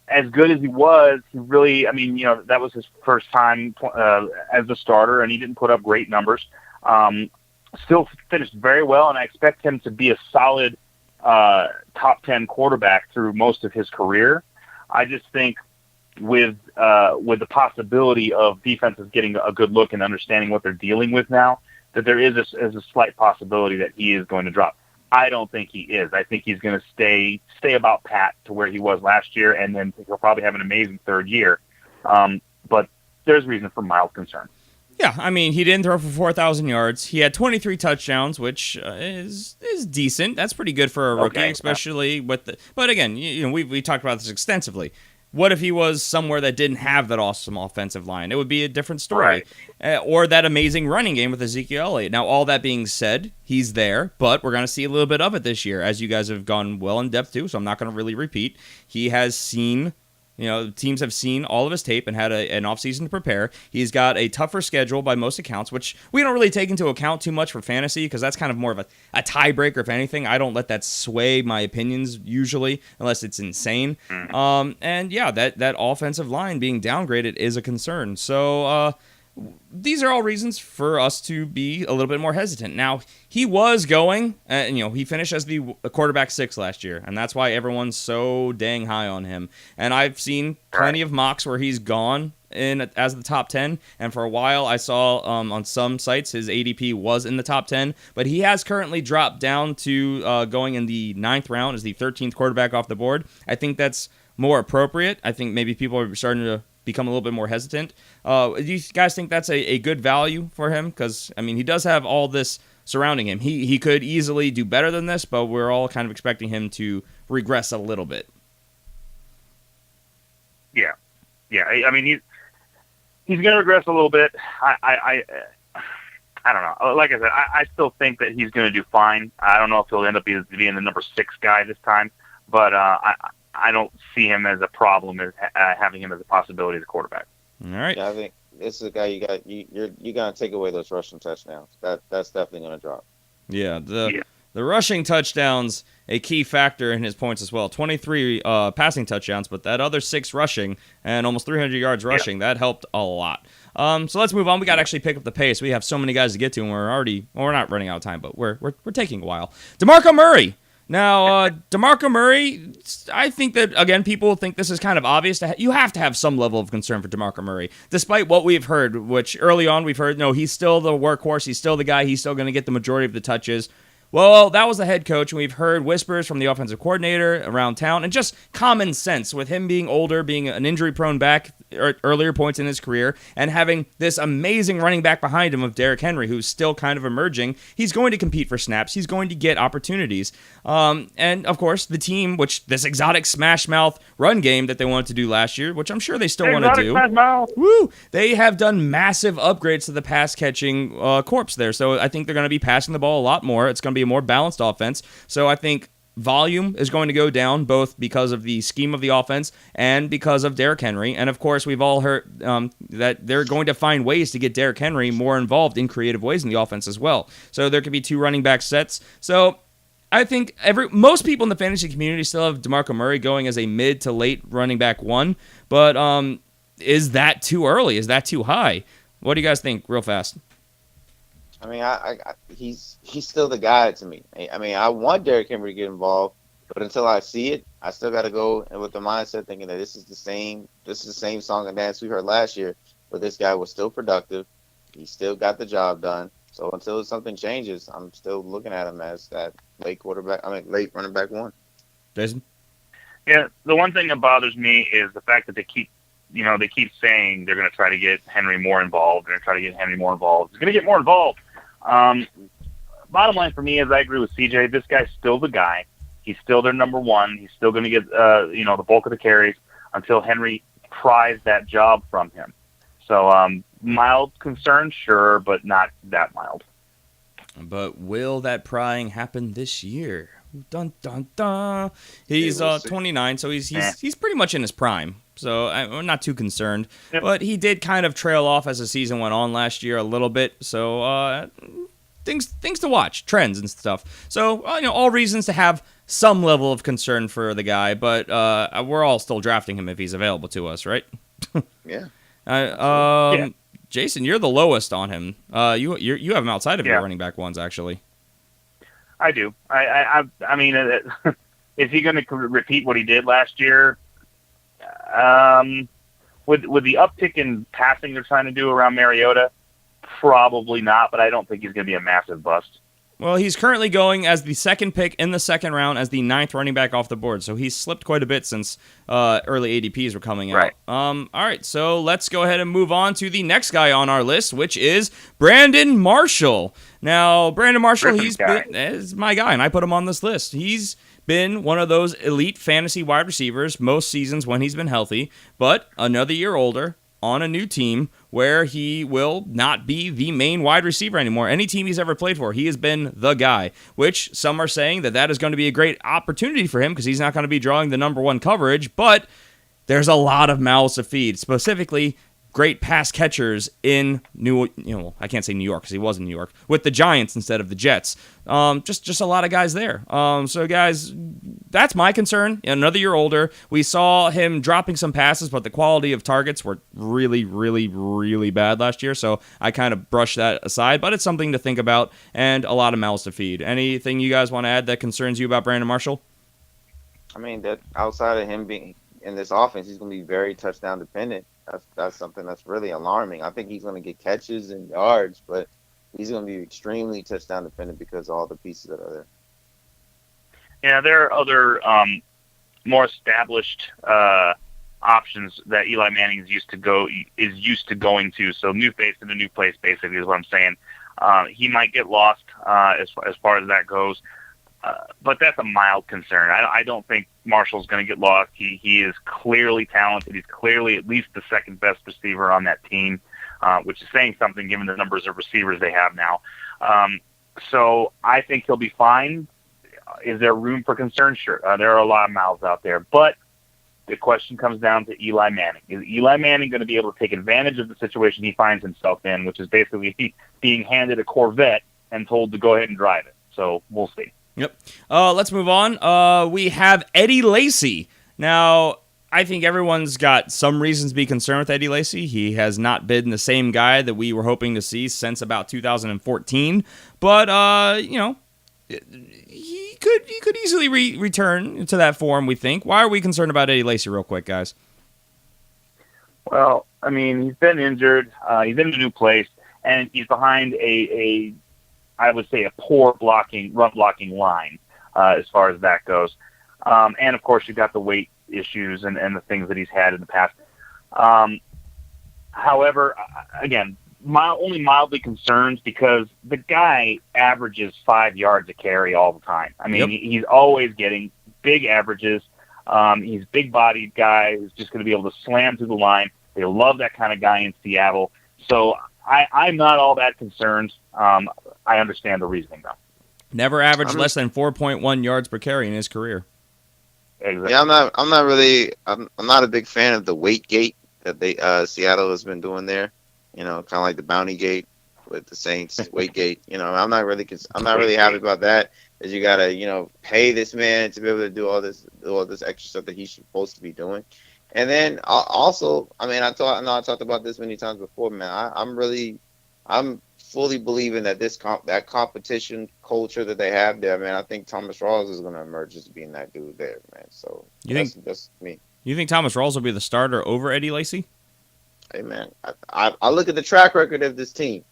as good as he was, he really, that was his first time as a starter, and he didn't put up great numbers. Still finished very well, and I expect him to be a solid top 10 quarterback through most of his career. I just think with the possibility of defenses getting a good look and understanding what they're dealing with now, that there is a slight possibility that he is going to drop. I don't think he is. I think he's going to stay about pat to where he was last year, and then he'll probably have an amazing third year. But there's reason for mild concern. Yeah, I mean, he didn't throw for 4,000 yards. He had 23 touchdowns, which is decent. That's pretty good for a rookie, especially with the. But again, we talked about this extensively. What if he was somewhere that didn't have that awesome offensive line? It would be a different story. Right. Or that amazing running game with Ezekiel Elliott. Now, all that being said, he's there, but we're going to see a little bit of it this year, as you guys have gone well in depth to, so I'm not going to really repeat. He has seen, teams have seen all of his tape and had an offseason to prepare. He's got a tougher schedule by most accounts, which we don't really take into account too much for fantasy because that's kind of more of a tiebreaker, if anything. I don't let that sway my opinions usually, unless it's insane. And yeah, that offensive line being downgraded is a concern. So these are all reasons for us to be a little bit more hesitant. Now, he was going, he finished as the quarterback 6 last year, and that's why everyone's so dang high on him. And I've seen plenty of mocks where he's gone in as the top 10, and for a while I saw on some sites his ADP was in the top 10, but he has currently dropped down to going in the 9th round as the 13th quarterback off the board. I think that's more appropriate. I think maybe people are starting to become a little bit more hesitant. Do you guys think that's a good value for him? Because, he does have all this surrounding him. He could easily do better than this, but we're all kind of expecting him to regress a little bit. Yeah. He's going to regress a little bit. I don't know. Like I said, I still think that he's going to do fine. I don't know if he'll end up being the number 6 guy this time, but I don't see him as a problem as having him as a possibility as a quarterback. All right. Yeah, I think this is a guy you're gonna take away those rushing touchdowns. That's definitely gonna drop. Yeah, the rushing touchdowns, a key factor in his points as well. 23 passing touchdowns, but that other 6 rushing and almost 300 yards rushing, that helped a lot. So let's move on. We got to actually pick up the pace. We have so many guys to get to, and we're not running out of time, but we're taking a while. DeMarco Murray. Now, DeMarco Murray, I think that, again, people think this is kind of obvious. You have to have some level of concern for DeMarco Murray, despite what we've heard, which early on we've heard, no, he's still the workhorse. He's still the guy. He's still going to get the majority of the touches. Well, that was the head coach, and we've heard whispers from the offensive coordinator around town, and just common sense with him being older, being an injury-prone back at earlier points in his career, and having this amazing running back behind him of Derrick Henry, who's still kind of emerging. He's going to compete for snaps. He's going to get opportunities. And, of course, the team, which this exotic smash-mouth run game that they wanted to do last year, which I'm sure they still want to do. Woo! They have done massive upgrades to the pass-catching corps there, so I think they're going to be passing the ball a lot more. It's going to be a more balanced offense. So I think volume is going to go down both because of the scheme of the offense and because of Derrick Henry. And of course, we've all heard that they're going to find ways to get Derrick Henry more involved in creative ways in the offense as well. So there could be 2 running back sets. So I think most people in the fantasy community still have DeMarco Murray going as a mid to late running back 1. But is that too early? Is that too high? What do you guys think real fast? I mean, he's still the guy to me. I mean, I want Derrick Henry to get involved, but until I see it, I still got to go with the mindset thinking that this is the same song and dance we heard last year, but this guy was still productive. He still got the job done. So until something changes, I'm still looking at him as that late running back one. Jason? Yeah, the one thing that bothers me is the fact that they keep saying they're going to try to get Henry more involved. They're going to try to get Henry more involved. He's going to get more involved. Bottom line for me is I agree with CJ. This guy's still the guy. He's still their number one. He's still going to get the bulk of the carries until Henry pries that job from him. So mild concern, sure, but not that mild. But will that prying happen this year? Dun dun dun. He's 29, so he's pretty much in his prime. So I'm not too concerned. Yep. But he did kind of trail off as the season went on last year a little bit. So things to watch, trends and stuff. So all reasons to have some level of concern for the guy. But we're all still drafting him if he's available to us, right? Yeah. Jason, you're the lowest on him. You have him outside of your running back ones, actually. I do. I mean, is he going to repeat what he did last year? With the uptick in passing they're trying to do around Mariota, probably not. But I don't think he's going to be a massive bust. Well, he's currently going as the second pick in the second round as the 9th running back off the board. So he's slipped quite a bit since early ADPs were coming out. Right. All right, so let's go ahead and move on to the next guy on our list, which is Brandon Marshall. Now, Brandon Marshall, is my guy, and I put him on this list. He's been one of those elite fantasy wide receivers most seasons when he's been healthy, but another year older, on a new team where he will not be the main wide receiver anymore. Any team he's ever played for, he has been the guy, which some are saying that is going to be a great opportunity for him because he's not going to be drawing the number one coverage, but there's a lot of mouths to feed, specifically great pass catchers in I can't say New York because he was in New York, with the Giants instead of the Jets. Just a lot of guys there. So guys, that's my concern. Another year older. We saw him dropping some passes, but the quality of targets were really, really, really bad last year. So I kind of brushed that aside, but it's something to think about and a lot of mouths to feed. Anything you guys want to add that concerns you about Brandon Marshall? I mean, that outside of him being in this offense, he's going to be very touchdown dependent. That's something that's really alarming. I think he's going to get catches and yards, but he's going to be extremely touchdown dependent because of all the pieces that are there. Yeah, there are other more established options that Eli Manning is used to going to. So new face in a new place, basically, is what I'm saying. He might get lost as far as that goes. But that's a mild concern. I don't think Marshall's going to get lost. He is clearly talented. He's clearly at least the second best receiver on that team, which is saying something given the numbers of receivers they have now. So I think he'll be fine. Is there room for concern? Sure. There are a lot of mouths out there. But the question comes down to Eli Manning. Is Eli Manning going to be able to take advantage of the situation he finds himself in, which is basically being handed a Corvette and told to go ahead and drive it? So we'll see. Yep. Let's move on. We have Eddie Lacy. Now, I think everyone's got some reasons to be concerned with Eddie Lacy. He has not been the same guy that we were hoping to see since about 2014. But, he could easily return to that form, we think. Why are we concerned about Eddie Lacy real quick, guys? Well, I mean, he's been injured. He's in a new place, and he's behind I would say a poor run blocking line as far as that goes. And, of course, you've got the weight issues and the things that he's had in the past. However, again, only mildly concerned because the guy averages 5 yards a carry all the time. I mean, He's always getting big averages. He's a big-bodied guy who's just going to be able to slam through the line. They love that kind of guy in Seattle. So I'm not all that concerned. I understand the reasoning, though. Never averaged less than 4.1 yards per carry in his career. Exactly. Yeah, I'm not a big fan of the weight gate that Seattle has been doing there. Kind of like the Bounty Gate with the Saints weight gate. I'm not really happy about that. Is you gotta pay this man to be able to do all this extra stuff that he's supposed to be doing. And then also, I mean, I talked about this many times before, man. I'm fully believing that that competition culture that they have there, man. I think Thomas Rawls is going to emerge as being that dude there, man. So that's me. You think Thomas Rawls will be the starter over Eddie Lacy? Hey, man, I look at the track record of this team.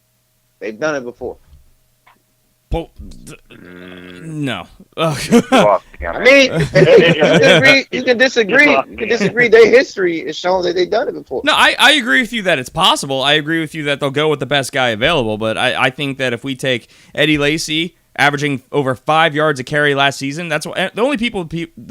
They've done it before. No. I mean, you can disagree. You can disagree. Their history is showing that they've done it before. No, I agree with you that it's possible. I agree with you that they'll go with the best guy available. But I think that if we take Eddie Lacy, averaging over 5 yards a carry last season, that's what, the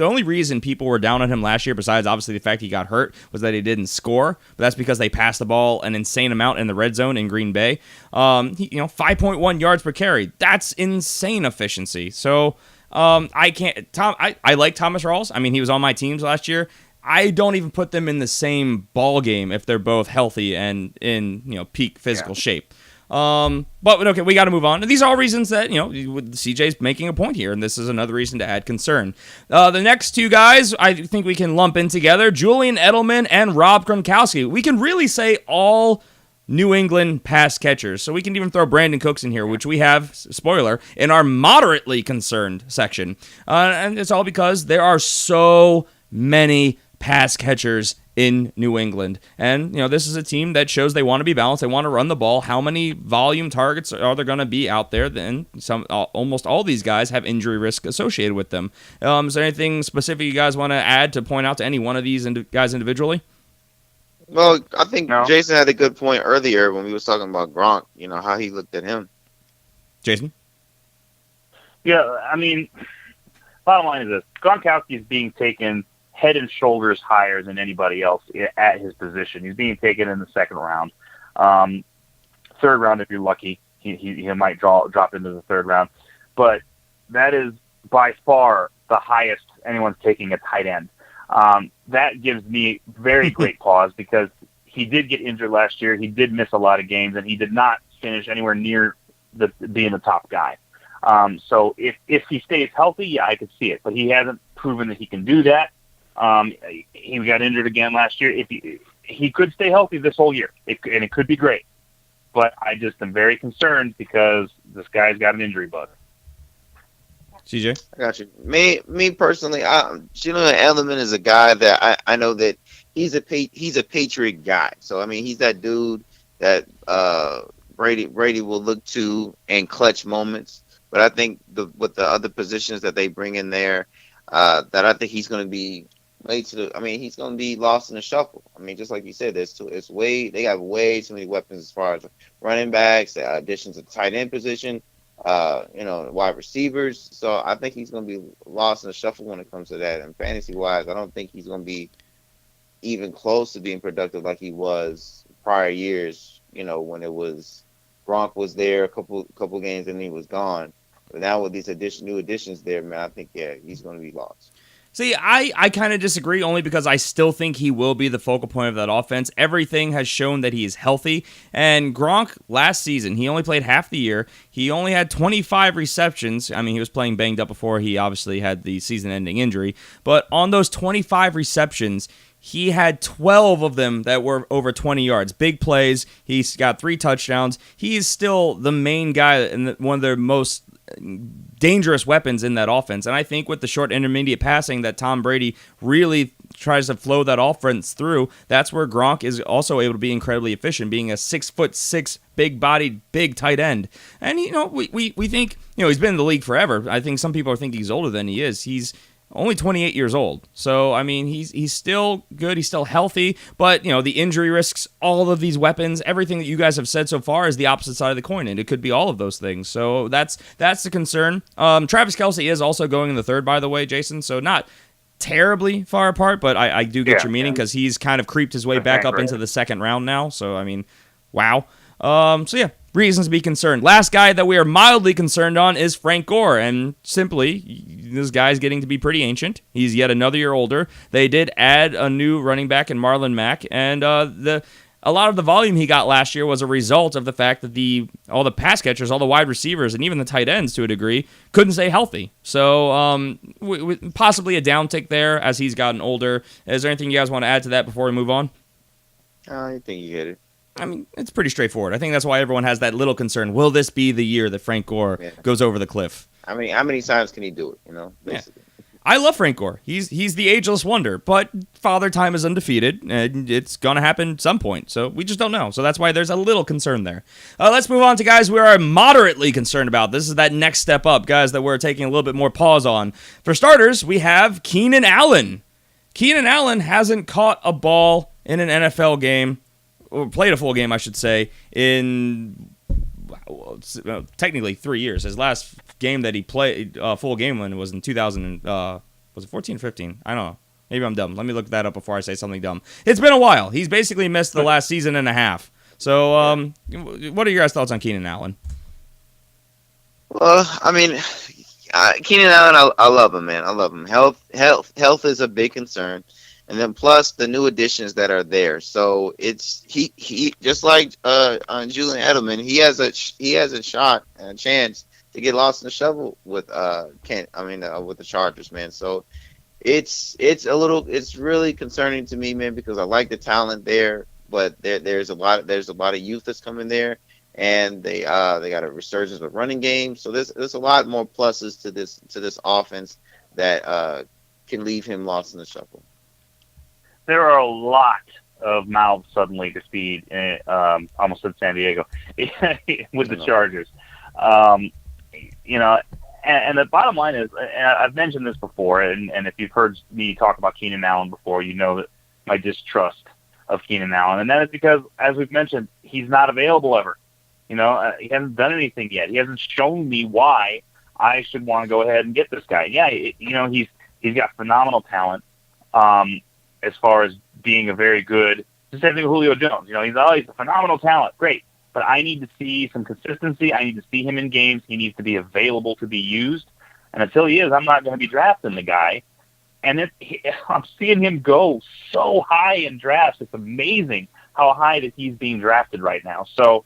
only reason people were down on him last year, besides obviously the fact he got hurt, was that he didn't score. But that's because they passed the ball an insane amount in the red zone in Green Bay. 5.1 yards per carry. That's insane efficiency. So I can't. I like Thomas Rawls. I mean, he was on my teams last year. I don't even put them in the same ball game if they're both healthy and in peak physical shape. But okay, we got to move on. These are all reasons that CJ's making a point here, and this is another reason to add concern. The next two guys, I think we can lump in together: Julian Edelman and Rob Gronkowski. We can really say all New England pass catchers. So we can even throw Brandon Cooks in here, which we have, spoiler, in our moderately concerned section. And it's all because there are so many pass catchers in New England. And, this is a team that shows they want to be balanced. They want to run the ball. How many volume targets are there going to be out there? Then almost all these guys have injury risk associated with them. Is there anything specific you guys want to add to point out to any one of these guys individually? Well, I think Jason had a good point earlier when we was talking about Gronk, how he looked at him. Jason? Yeah, I mean, bottom line is this. Gronkowski is being taken head and shoulders higher than anybody else at his position. He's being taken in the second round. Third round, if you're lucky, he might drop into the third round. But that is by far the highest anyone's taking a tight end. That gives me very great pause because he did get injured last year. He did miss a lot of games, and he did not finish anywhere near being the top guy. So if he stays healthy, yeah, I could see it. But he hasn't proven that he can do that. He got injured again last year. If he could stay healthy this whole year, and it could be great. But I just am very concerned because this guy's got an injury bug. CJ? I got you. Me personally, Julian Edelman is a guy that I know that he's a Patriot guy. So, I mean, he's that dude that Brady will look to in clutch moments. But I think with the other positions that they bring in there, that I think he's going to be he's going to be lost in the shuffle. I mean, just like you said, they have way too many weapons as far as running backs, additions to the tight end position, wide receivers. So I think he's going to be lost in the shuffle when it comes to that. And fantasy wise, I don't think he's going to be even close to being productive like he was prior years. When it was Gronk was there a couple games and he was gone. But now with these new additions there, man, I think he's going to be lost. See, I kind of disagree only because I still think he will be the focal point of that offense. Everything has shown that he is healthy. And Gronk, last season, he only played half the year. He only had 25 receptions. I mean, he was playing banged up before he obviously had the season-ending injury. But on those 25 receptions, he had 12 of them that were over 20 yards. Big plays. He's got 3 touchdowns. He is still the main guy and one of their most dangerous weapons in that offense. And I think with the short intermediate passing that Tom Brady really tries to flow that offense through, that's where Gronk is also able to be incredibly efficient, being a 6'6", big-bodied, big tight end. And, we think, he's been in the league forever. I think some people are thinking he's older than he is. He's only 28 years old. So, I mean, he's still good. He's still healthy. But, the injury risks, all of these weapons, everything that you guys have said so far is the opposite side of the coin. And it could be all of those things. So that's the concern. Travis Kelce is also going in the third, by the way, Jason. So not terribly far apart, but I do get your meaning because he's kind of creeped his way back up into the second round now. So, I mean, wow. Reasons to be concerned. Last guy that we are mildly concerned on is Frank Gore, and simply, this guy's getting to be pretty ancient. He's yet another year older. They did add a new running back in Marlon Mack, and a lot of the volume he got last year was a result of the fact that all the pass catchers, all the wide receivers, and even the tight ends to a degree, couldn't stay healthy. So possibly a downtick there as he's gotten older. Is there anything you guys want to add to that before we move on? I think you hit it. I mean, it's pretty straightforward. I think that's why everyone has that little concern. Will this be the year that Frank Gore goes over the cliff? I mean, how many times can he do it, basically? Yeah. I love Frank Gore. He's the ageless wonder, but Father Time is undefeated, and it's going to happen at some point. So we just don't know. So that's why there's a little concern there. Let's move on to guys we are moderately concerned about. This is that next step up, guys that we're taking a little bit more pause on. For starters, we have Keenan Allen. Keenan Allen hasn't caught a ball in an NFL game, or played a full game, I should say, in technically 3 years. His last game that he played full game when was in 2000. Was it 14 or 15? I don't know. Maybe I'm dumb. Let me look that up before I say something dumb. It's been a while. He's basically missed the last season and a half. So, what are your guys' thoughts on Keenan Allen? Well, I mean, Keenan Allen, I love him, man. I love him. Health is a big concern, and then plus the new additions that are there. So it's he just like Julian Edelman, he has a shot and a chance to get lost in the shovel with with the Chargers, man. So it's really concerning to me, man, because I like the talent there, but there's a lot of youth that's coming there, and they got a resurgence of running game. So there's a lot more pluses to this offense that can leave him lost in the shuffle. There are a lot of mouths suddenly to feed, almost in San Diego, with the Chargers. And the bottom line is, and I've mentioned this before, and if you've heard me talk about Keenan Allen before, you know that my distrust of Keenan Allen, and that is because, as we've mentioned, he's not available ever. He hasn't done anything yet. He hasn't shown me why I should want to go ahead and get this guy. Yeah, he's got phenomenal talent as far as being a very good. The same thing with Julio Jones. He's always a phenomenal talent. Great. But I need to see some consistency. I need to see him in games. He needs to be available to be used. And until he is, I'm not going to be drafting the guy. And I'm seeing him go so high in drafts. It's amazing how high that he's being drafted right now. So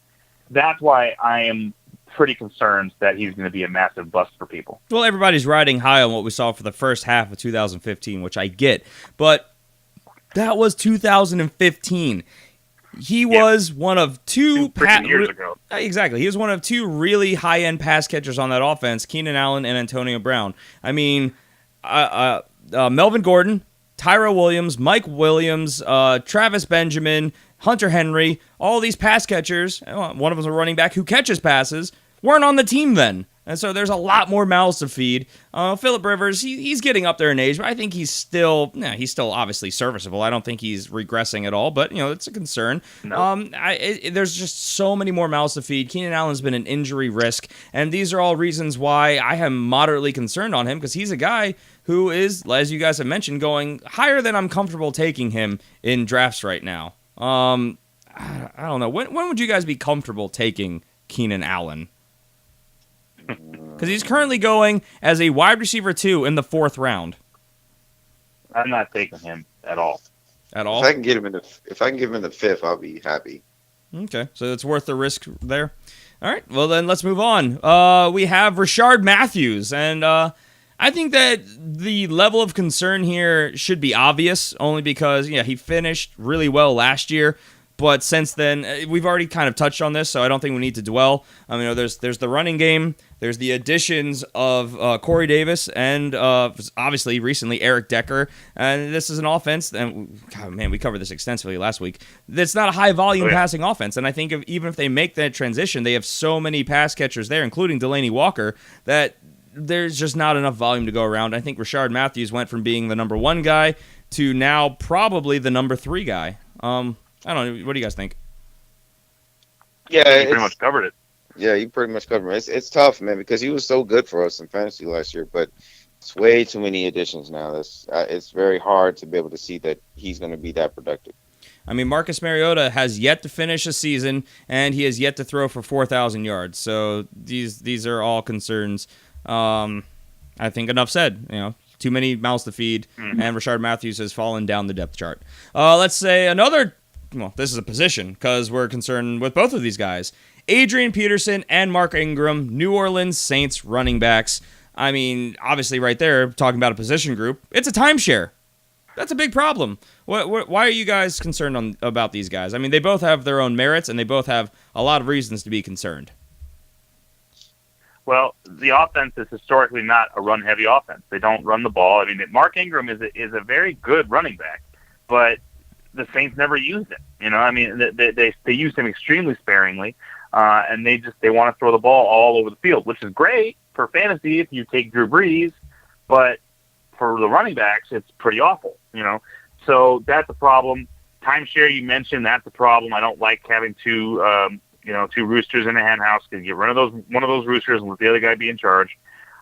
that's why I am pretty concerned that he's going to be a massive bust for people. Well, everybody's riding high on what we saw for the first half of 2015, which I get. But that was 2015. He was one of two years ago. Exactly. He was one of two really high-end pass catchers on that offense, Keenan Allen and Antonio Brown. I mean, Melvin Gordon, Tyrell Williams, Mike Williams, Travis Benjamin, Hunter Henry, all these pass catchers, one of them was a running back who catches passes, weren't on the team then. And so there's a lot more mouths to feed. Phillip Rivers, he's getting up there in age, but I think he's still obviously serviceable. I don't think he's regressing at all, but it's a concern. No. There's just so many more mouths to feed. Keenan Allen's been an injury risk, and these are all reasons why I am moderately concerned on him, because he's a guy who is, as you guys have mentioned, going higher than I'm comfortable taking him in drafts right now. I don't know. When would you guys be comfortable taking Keenan Allen? Because he's currently going as a wide receiver 2 in the 4th round. I'm not taking him at all. At all? If I can get him in the 5th, I'll be happy. Okay, so it's worth the risk there. All right, well then let's move on. We have Rashard Matthews, and I think that the level of concern here should be obvious, only because he finished really well last year. But since then, we've already kind of touched on this, so I don't think we need to dwell. There's the running game, there's the additions of Corey Davis, and obviously recently Eric Decker. And this is an offense, and God, man, we covered this extensively last week. It's not a high volume passing offense, and I think even if they make that transition, they have so many pass catchers there, including Delaney Walker, that there's just not enough volume to go around. I think Rashard Matthews went from being the number 1 guy to now probably the number 3 guy. I don't know. What do you guys think? Yeah, you pretty much covered it. Yeah, you pretty much covered it. It's tough, man, because he was so good for us in fantasy last year, but it's way too many additions now. It's very hard to be able to see that he's going to be that productive. Marcus Mariota has yet to finish a season, and he has yet to throw for 4,000 yards. So these are all concerns. I think enough said. Too many mouths to feed, and Rashard Matthews has fallen down the depth chart. Let's say another. Well, this is a position because we're concerned with both of these guys. Adrian Peterson and Mark Ingram, New Orleans Saints running backs. Obviously right there, talking about a position group, it's a timeshare. That's a big problem. Why are you guys concerned about these guys? They both have their own merits, and they both have a lot of reasons to be concerned. Well, the offense is historically not a run-heavy offense. They don't run the ball. I mean, Mark Ingram is a very good running back, but the Saints never used him. You know, I mean, they used him extremely sparingly, and they want to throw the ball all over the field, which is great for fantasy if you take Drew Brees, but for the running backs, it's pretty awful. You know, so that's a problem. Timeshare, you mentioned, that's a problem. I don't like having two roosters in a hen house. Because get rid of one of those roosters and let the other guy be in charge.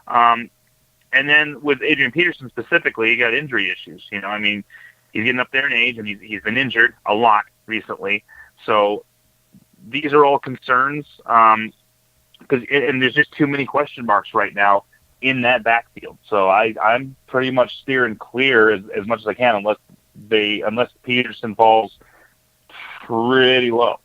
And then with Adrian Peterson specifically, he got injury issues. You know, I mean, he's getting up there in age, and he's been injured a lot recently. So these are all concerns because there's just too many question marks right now in that backfield. So I'm pretty much steering clear as much as I can unless Peterson falls pretty low.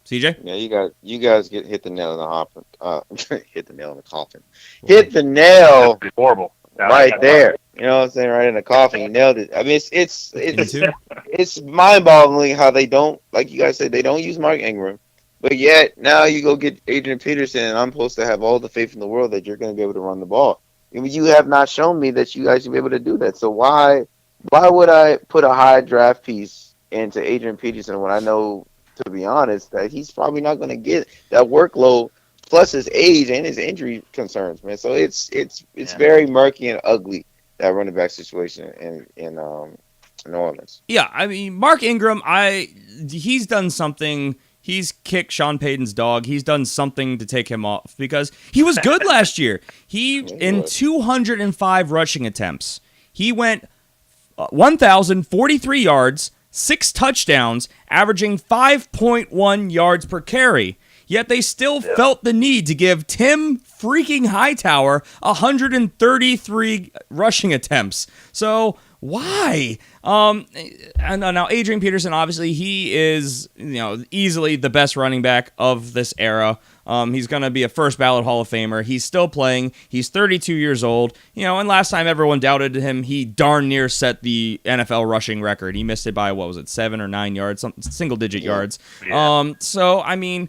CJ? Yeah, you guys hit the nail in the coffin. Hit the nail in the coffin. Hit the nail. That's horrible. Right there. You know what I'm saying? Right in the coffin. You nailed it. I mean, it's mind-boggling how they don't, like you guys said, they don't use Mark Ingram. But yet, now you go get Adrian Peterson, and I'm supposed to have all the faith in the world that you're going to be able to run the ball. I mean, you have not shown me that you guys should be able to do that. So why would I put a high draft piece into Adrian Peterson when I know, to be honest, that he's probably not going to get that workload plus his age and his injury concerns, man. So it's very murky and ugly, that running back situation in New Orleans. Yeah, I mean, Mark Ingram, he's done something. He's kicked Sean Payton's dog. He's done something to take him off because he was good last year. In 205 rushing attempts, he went 1,043 yards, 6 touchdowns, averaging 5.1 yards per carry. Yet they still felt the need to give Tim freaking Hightower 133 rushing attempps. So why? And now Adrian Peterson, obviously, he is easily the best running back of this era. He's going to be a first ballot Hall of Famer. He's still playing. He's 32 years old. And last time everyone doubted him, he darn near set the NFL rushing record. He missed it by 7 or 9 yards, single-digit yards. Yeah. So I mean,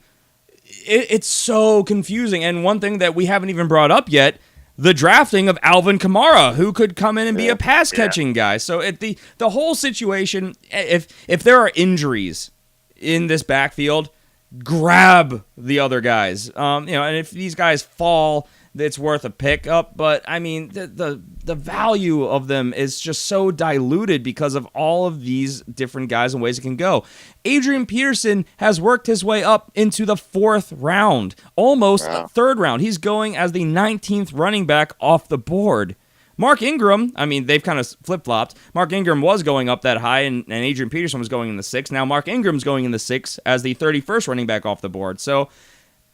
it's so confusing. And one thing that we haven't even brought up yet, the drafting of Alvin Kamara, who could come in and be a pass-catching guy. So the whole situation, if there are injuries in this backfield, grab the other guys. And if these guys fall, it's worth a pickup. But I mean, the value of them is just so diluted because of all of these different guys and ways it can go. Adrian Peterson has worked his way up into the 4th round, almost 3rd round. He's going as the 19th running back off the board. Mark Ingram, I mean, they've kind of flip-flopped. Mark Ingram was going up that high, and Adrian Peterson was going in the 6th. Now Mark Ingram's going in the 6th as the 31st running back off the board. So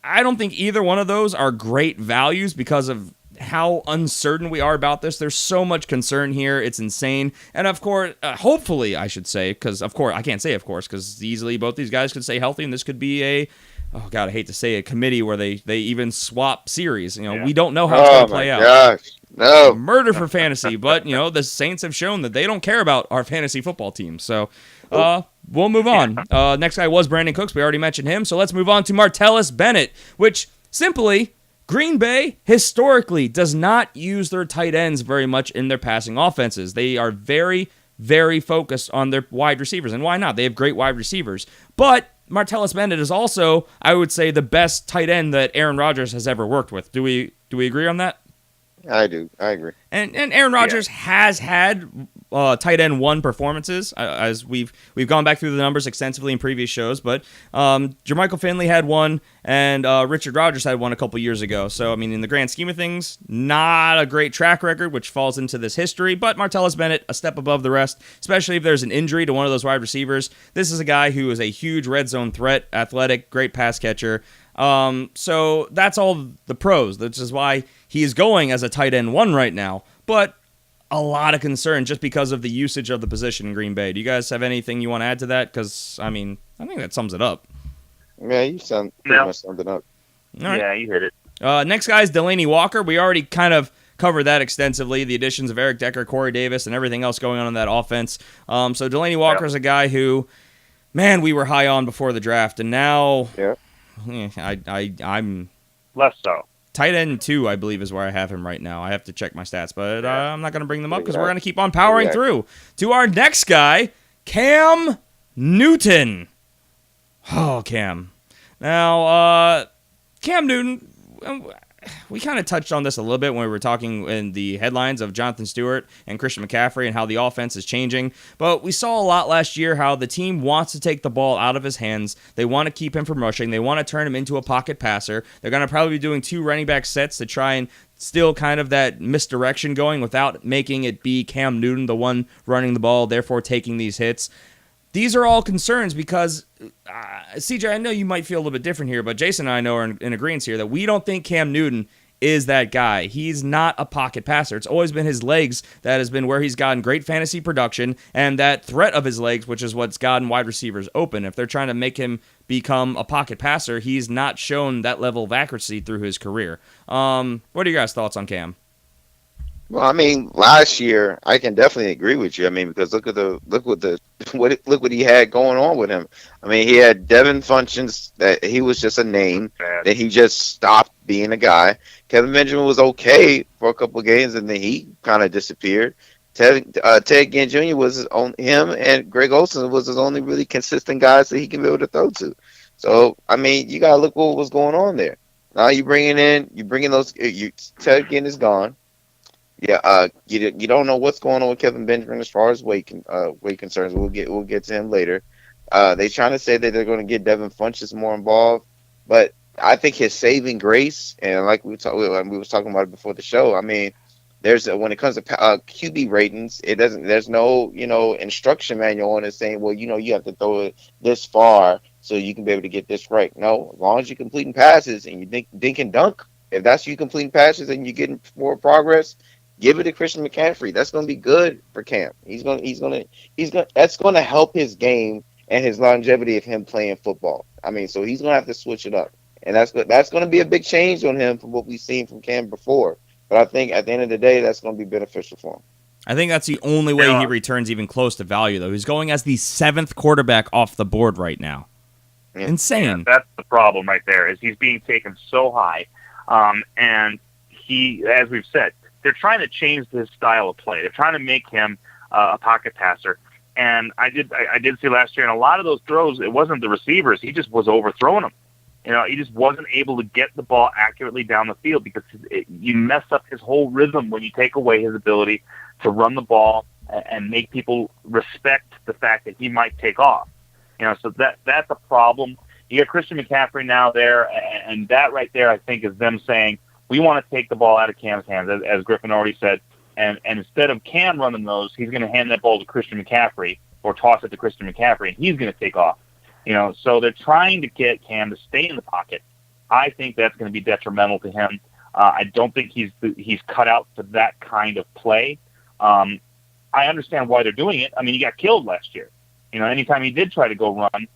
I don't think either one of those are great values because of how uncertain we are about this. There's so much concern here. It's insane. And of course, hopefully, I should say, because of course, I can't say of course, because easily both these guys could stay healthy, and this could be I hate to say a committee where they even swap series. We don't know how it's going to play out. Gosh. No. Murder for fantasy, but the Saints have shown that they don't care about our fantasy football team. So we'll move on. Next guy was Brandon Cooks. We already mentioned him. So let's move on to Martellus Bennett, which simply Green Bay historically does not use their tight ends very much in their passing offenses. They are very, very focused on their wide receivers. And why not? They have great wide receivers. But Martellus Bennett is also, I would say, the best tight end that Aaron Rodgers has ever worked with. Do we agree on that? I do. I agree. And Aaron Rodgers has had tight end 1 performances, as we've gone back through the numbers extensively in previous shows. But Jermichael Finley had 1, and Richard Rodgers had 1 a couple years ago. So, I mean, in the grand scheme of things, not a great track record, which falls into this history. But Martellus Bennett, a step above the rest, especially if there's an injury to one of those wide receivers. This is a guy who is a huge red zone threat, athletic, great pass catcher. So that's all the pros. Which is why he is going as a tight end 1 right now. But a lot of concern just because of the usage of the position in Green Bay. Do you guys have anything you want to add to that? Because, I mean, I think that sums it up. Yeah, you pretty much summed it up. All right. Yeah, you hit it. Next guy is Delanie Walker. We already kind of covered that extensively, the additions of Eric Decker, Corey Davis, and everything else going on in that offense. So Delanie Walker is a guy who, man, we were high on before the draft, and now I'm less so. Tight end 2, I believe, is where I have him right now. I have to check my stats, but I'm not going to bring them up because we're going to keep on powering through to our next guy, Cam Newton. Oh, Cam. Now, Cam Newton, we kind of touched on this a little bit when we were talking in the headlines of Jonathan Stewart and Christian McCaffrey and how the offense is changing. But we saw a lot last year how the team wants to take the ball out of his hands. They want to keep him from rushing. They want to turn him into a pocket passer. They're going to probably be doing 2 running back sets to try and still kind of that misdirection going without making it be Cam Newton, the one running the ball, therefore taking these hits. These are all concerns because, CJ, I know you might feel a little bit different here, but Jason and I know are in agreement here that we don't think Cam Newton is that guy. He's not a pocket passer. It's always been his legs that has been where he's gotten great fantasy production, and that threat of his legs, which is what's gotten wide receivers open. If they're trying to make him become a pocket passer, he's not shown that level of accuracy through his career. What are your guys' thoughts on Cam? Well, I mean, last year I can definitely agree with you. I mean, because look what he had going on with him. I mean, he had Devin functions that he was just a name that he just stopped being a guy. Kevin Benjamin was okay for a couple of games, and then he kind of disappeared. Ted Ginn Jr. was him, and Greg Olsen was his only really consistent guys that he can be able to throw to. So, I mean, you gotta look what was going on there. Now you bringing those. Ted Ginn is gone. Yeah, you don't know what's going on with Kevin Benjamin as far as weight concerns. We'll get to him later. They're trying to say that they're going to get Devin Funchess more involved, but I think his saving grace, and like we was talking about it before the show. I mean, when it comes to QB ratings, there's no instruction manual on it saying, well, you have to throw it this far so you can be able to get this right. No, as long as you're completing passes and you dink and dunk, if that's you completing passes and you're getting more progress. Give it to Christian McCaffrey. That's going to be good for Cam. That's going to help his game and his longevity of him playing football. I mean, so he's going to have to switch it up, and that's going to be a big change on him from what we've seen from Cam before. But I think at the end of the day, that's going to be beneficial for him. I think that's the only way he returns even close to value, though. He's going as the 7th quarterback off the board right now. Yeah. Insane. Yeah, that's the problem right there. Is he's being taken so high, and he, as we've said. They're trying to change his style of play. They're trying to make him a pocket passer. And I did see last year, in a lot of those throws, it wasn't the receivers. He just was overthrowing them. He just wasn't able to get the ball accurately down the field because you mess up his whole rhythm when you take away his ability to run the ball and make people respect the fact that he might take off. So that's a problem. You got Christian McCaffrey now there, and that right there, I think, is them saying, we want to take the ball out of Cam's hands, as Griffin already said. And instead of Cam running those, he's going to hand that ball to Christian McCaffrey or toss it to Christian McCaffrey, and he's going to take off. So they're trying to get Cam to stay in the pocket. I think that's going to be detrimental to him. I don't think he's cut out for that kind of play. I understand why they're doing it. I mean, he got killed last year. Anytime he did try to go run,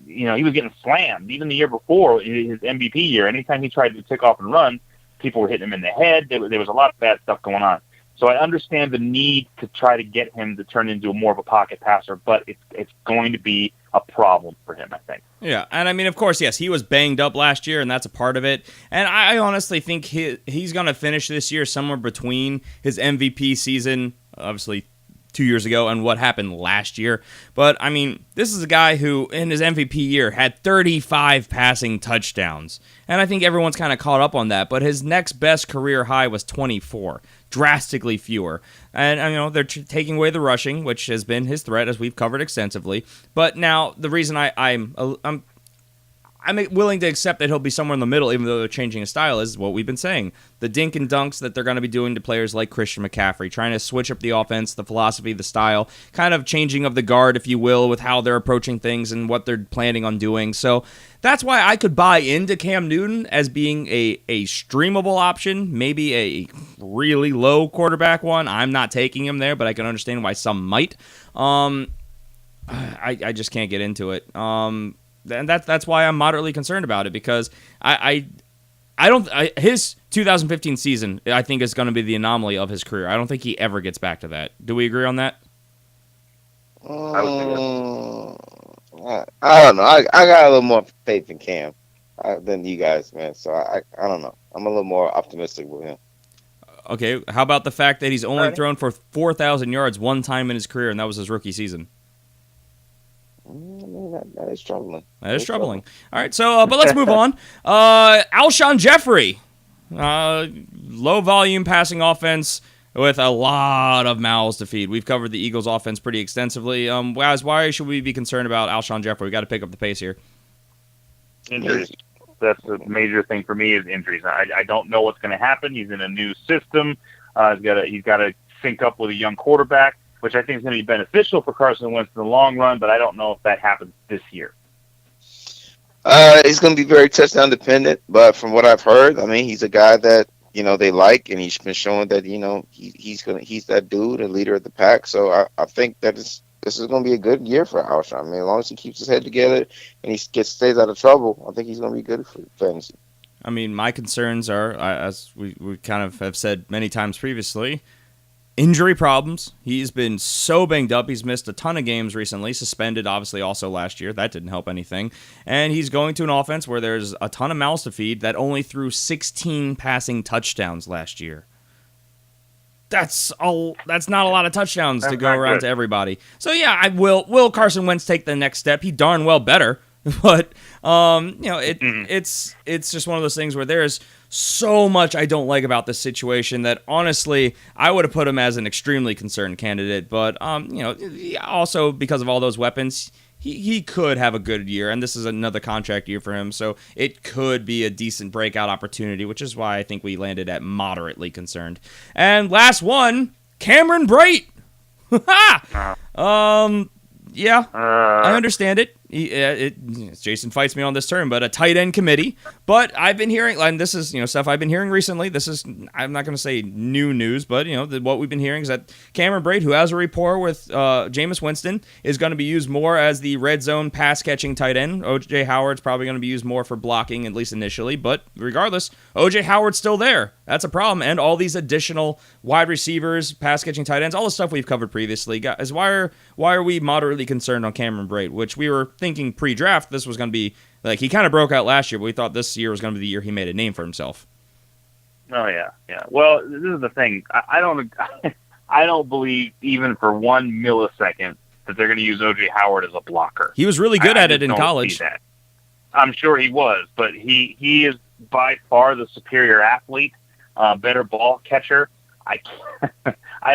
he was getting slammed. Even the year before, his MVP year, anytime he tried to take off and run, people were hitting him in the head. There was a lot of bad stuff going on. So I understand the need to try to get him to turn into more of a pocket passer, but it's going to be a problem for him, I think. Yeah, and I mean, of course, yes, he was banged up last year, and that's a part of it. And I honestly think he's going to finish this year somewhere between his MVP season, obviously 2 years ago, and what happened last year. But, I mean, this is a guy who, in his MVP year, had 35 passing touchdowns. And I think everyone's kind of caught up on that. But his next best career high was 24. Drastically fewer. And, they're taking away the rushing, which has been his threat, as we've covered extensively. But now, the reason I'm willing to accept that he'll be somewhere in the middle, even though they're changing his style, is what we've been saying. The dink and dunks that they're going to be doing to players like Christian McCaffrey, trying to switch up the offense, the philosophy, the style, kind of changing of the guard, if you will, with how they're approaching things and what they're planning on doing. So that's why I could buy into Cam Newton as being a streamable option, maybe a really low quarterback one. I'm not taking him there, but I can understand why some might. I just can't get into it. And that's why I'm moderately concerned about it, because his 2015 season, I think, is going to be the anomaly of his career. I don't think he ever gets back to that. Do we agree on that? I don't know. I got a little more faith in Cam than you guys, man. So I don't know. I'm a little more optimistic with him. Okay, how about the fact that he's only thrown for 4,000 yards one time in his career, and that was his rookie season? That is troubling. That is troubling. All right, so but let's move on. Alshon Jeffrey, low volume passing offense with a lot of mouths to feed. We've covered the Eagles' offense pretty extensively. Guys, why should we be concerned about Alshon Jeffrey? We got to pick up the pace here. Injuries. That's the major thing for me is injuries. I don't know what's going to happen. He's in a new system. He's got to sync up with a young quarterback, which I think is going to be beneficial for Carson Wentz in the long run, but I don't know if that happens this year. He's going to be very touchdown dependent, but from what I've heard, I mean, he's a guy that, they like, and he's been showing that, he's that dude, a leader of the pack. So I think that this is going to be a good year for Alshon. I mean, as long as he keeps his head together and he stays out of trouble, I think he's going to be good for fantasy. I mean, my concerns are, as we kind of have said many times previously, injury problems. He's been so banged up. He's missed a ton of games recently, suspended obviously also last year. That didn't help anything. And he's going to an offense where there's a ton of mouths to feed that only threw 16 passing touchdowns last year. That's not a lot of touchdowns to go around to everybody. So yeah, will Carson Wentz take the next step? He darn well better. But it's just one of those things where there's so much I don't like about this situation that honestly I would have put him as an extremely concerned candidate. But also because of all those weapons, he could have a good year, and this is another contract year for him, so it could be a decent breakout opportunity, which is why I think we landed at moderately concerned. And last one, Cameron Brate. Yeah, I understand it. Jason fights me on this term, but a tight end committee. But I've been hearing, and this is stuff I've been hearing recently. This is, I'm not going to say new news, but what we've been hearing is that Cameron Brate, who has a rapport with Jameis Winston, is going to be used more as the red zone pass catching tight end. OJ Howard's probably going to be used more for blocking, at least initially. But regardless, OJ Howard's still there. That's a problem. And all these additional wide receivers, pass catching tight ends, all the stuff we've covered previously. Guys, why are we moderately concerned on Cameron Brate, which we were thinking pre-draft this was going to be, like, he kind of broke out last year, but we thought this year was going to be the year he made a name for himself. Oh yeah. Well, this is the thing. I don't believe even for 1 millisecond that they're going to use OJ Howard as a blocker. He was really good at it in college. I'm sure he was, but he is by far the superior athlete, better ball catcher. I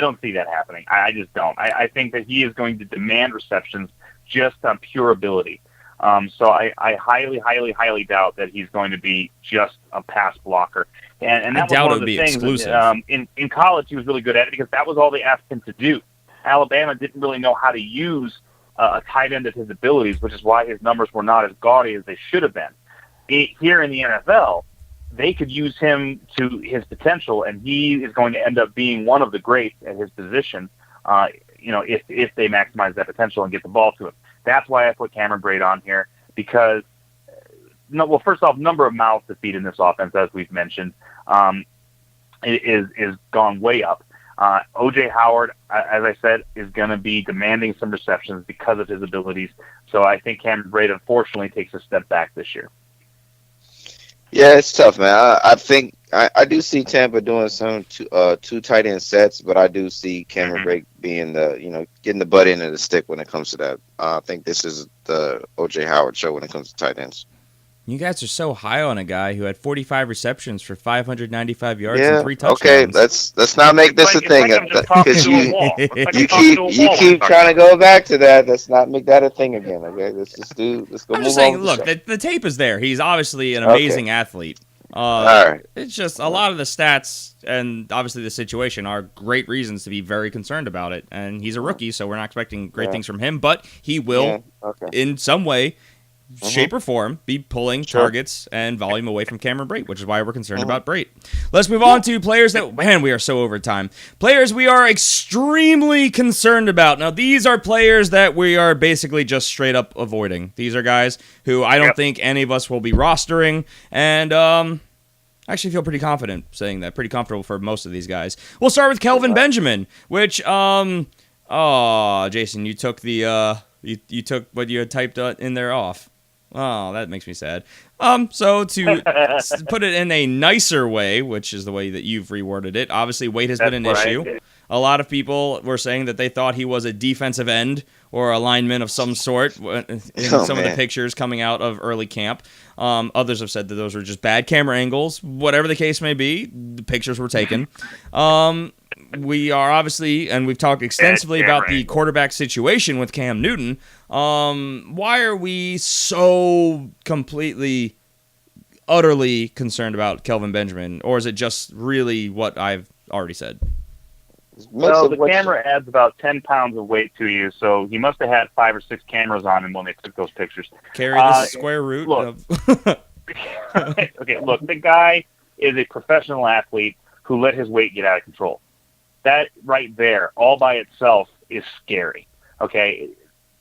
don't see that happening. I just don't. I think that he is going to demand receptions just on pure ability. So I highly, highly, highly doubt that he's going to be just a pass blocker. And that was one of the things that, in college he was really good at it because that was all they asked him to do. Alabama didn't really know how to use a tight end at his abilities, which is why his numbers were not as gaudy as they should have been. Here in the NFL, they could use him to his potential, and he is going to end up being one of the greats at his position, if they maximize that potential and get the ball to him. That's why I put Cameron Brate on here, because, first off, number of mouths to feed in this offense, as we've mentioned, is gone way up. OJ Howard, as I said, is going to be demanding some receptions because of his abilities. So I think Cameron Brate, unfortunately, takes a step back this year. Yeah, it's tough, man. I think I do see Tampa doing some two tight end sets, but I do see Cameron Brate being getting the butt end of the stick when it comes to that. I think this is the OJ Howard show when it comes to tight ends. You guys are so high on a guy who had 45 receptions for 595 yards and 3 touchdowns. Okay, let's not make this a thing. Because you keep trying to go back to that. Let's not make that a thing again. Okay, let's go. I'm just saying, look, the tape is there. He's obviously an amazing athlete. All right. It's just a lot of the stats and obviously the situation are great reasons to be very concerned about it. And he's a rookie, so we're not expecting great things from him. But he will, in some way, shape or form, be pulling targets and volume away from Cameron Brate, which is why we're concerned about Brate. Let's move on to players that, man, we are so over time. Players we are extremely concerned about. Now, these are players that we are basically just straight up avoiding. These are guys who I don't think any of us will be rostering, and I actually feel pretty confident saying that, pretty comfortable for most of these guys. We'll start with Kelvin Benjamin, which, Jason, you took the, you took what you had typed in there off. Oh, that makes me sad. So to put it in a nicer way, which is the way that you've reworded it, obviously weight has been an issue. A lot of people were saying that they thought he was a defensive end or a lineman of some sort in some of the pictures coming out of early camp. Others have said that those were just bad camera angles. Whatever the case may be, the pictures were taken. We are obviously, and we've talked extensively about the quarterback situation with Cam Newton. Why are we so completely, utterly concerned about Kelvin Benjamin? Or is it just really what I've already said? Well, the camera adds about 10 pounds of weight to you, so he must have had 5 or 6 cameras on him when they took those pictures. Carry the square root of... Okay, look, the guy is a professional athlete who let his weight get out of control. That right there, all by itself, is scary. Okay,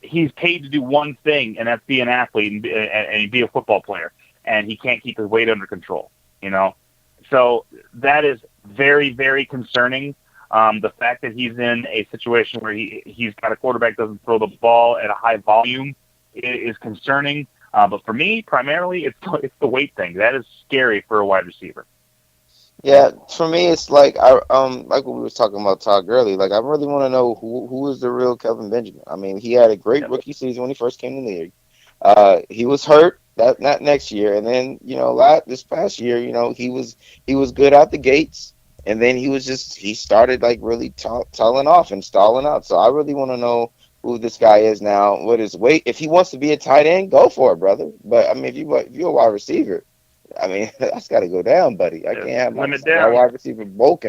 he's paid to do one thing, and that's be an athlete and be a football player, and he can't keep his weight under control. So that is very, very concerning. The fact that he's in a situation where he's got a quarterback that doesn't throw the ball at a high volume is concerning. But for me, primarily, it's the weight thing. That is scary for a wide receiver. Yeah, for me, it's like like what we was talking about Todd Gurley. Like, I really want to know who is the real Kelvin Benjamin. I mean, he had a great rookie season when he first came in the league. He was hurt that next year, and then this past year, he was good out the gates, and then he started like really tailing off and stalling out. So I really want to know who this guy is now. What his weight? If he wants to be a tight end, go for it, brother. But I mean, if you're a wide receiver, I mean, that's got to go down, buddy. I can't have my wide receiver bulk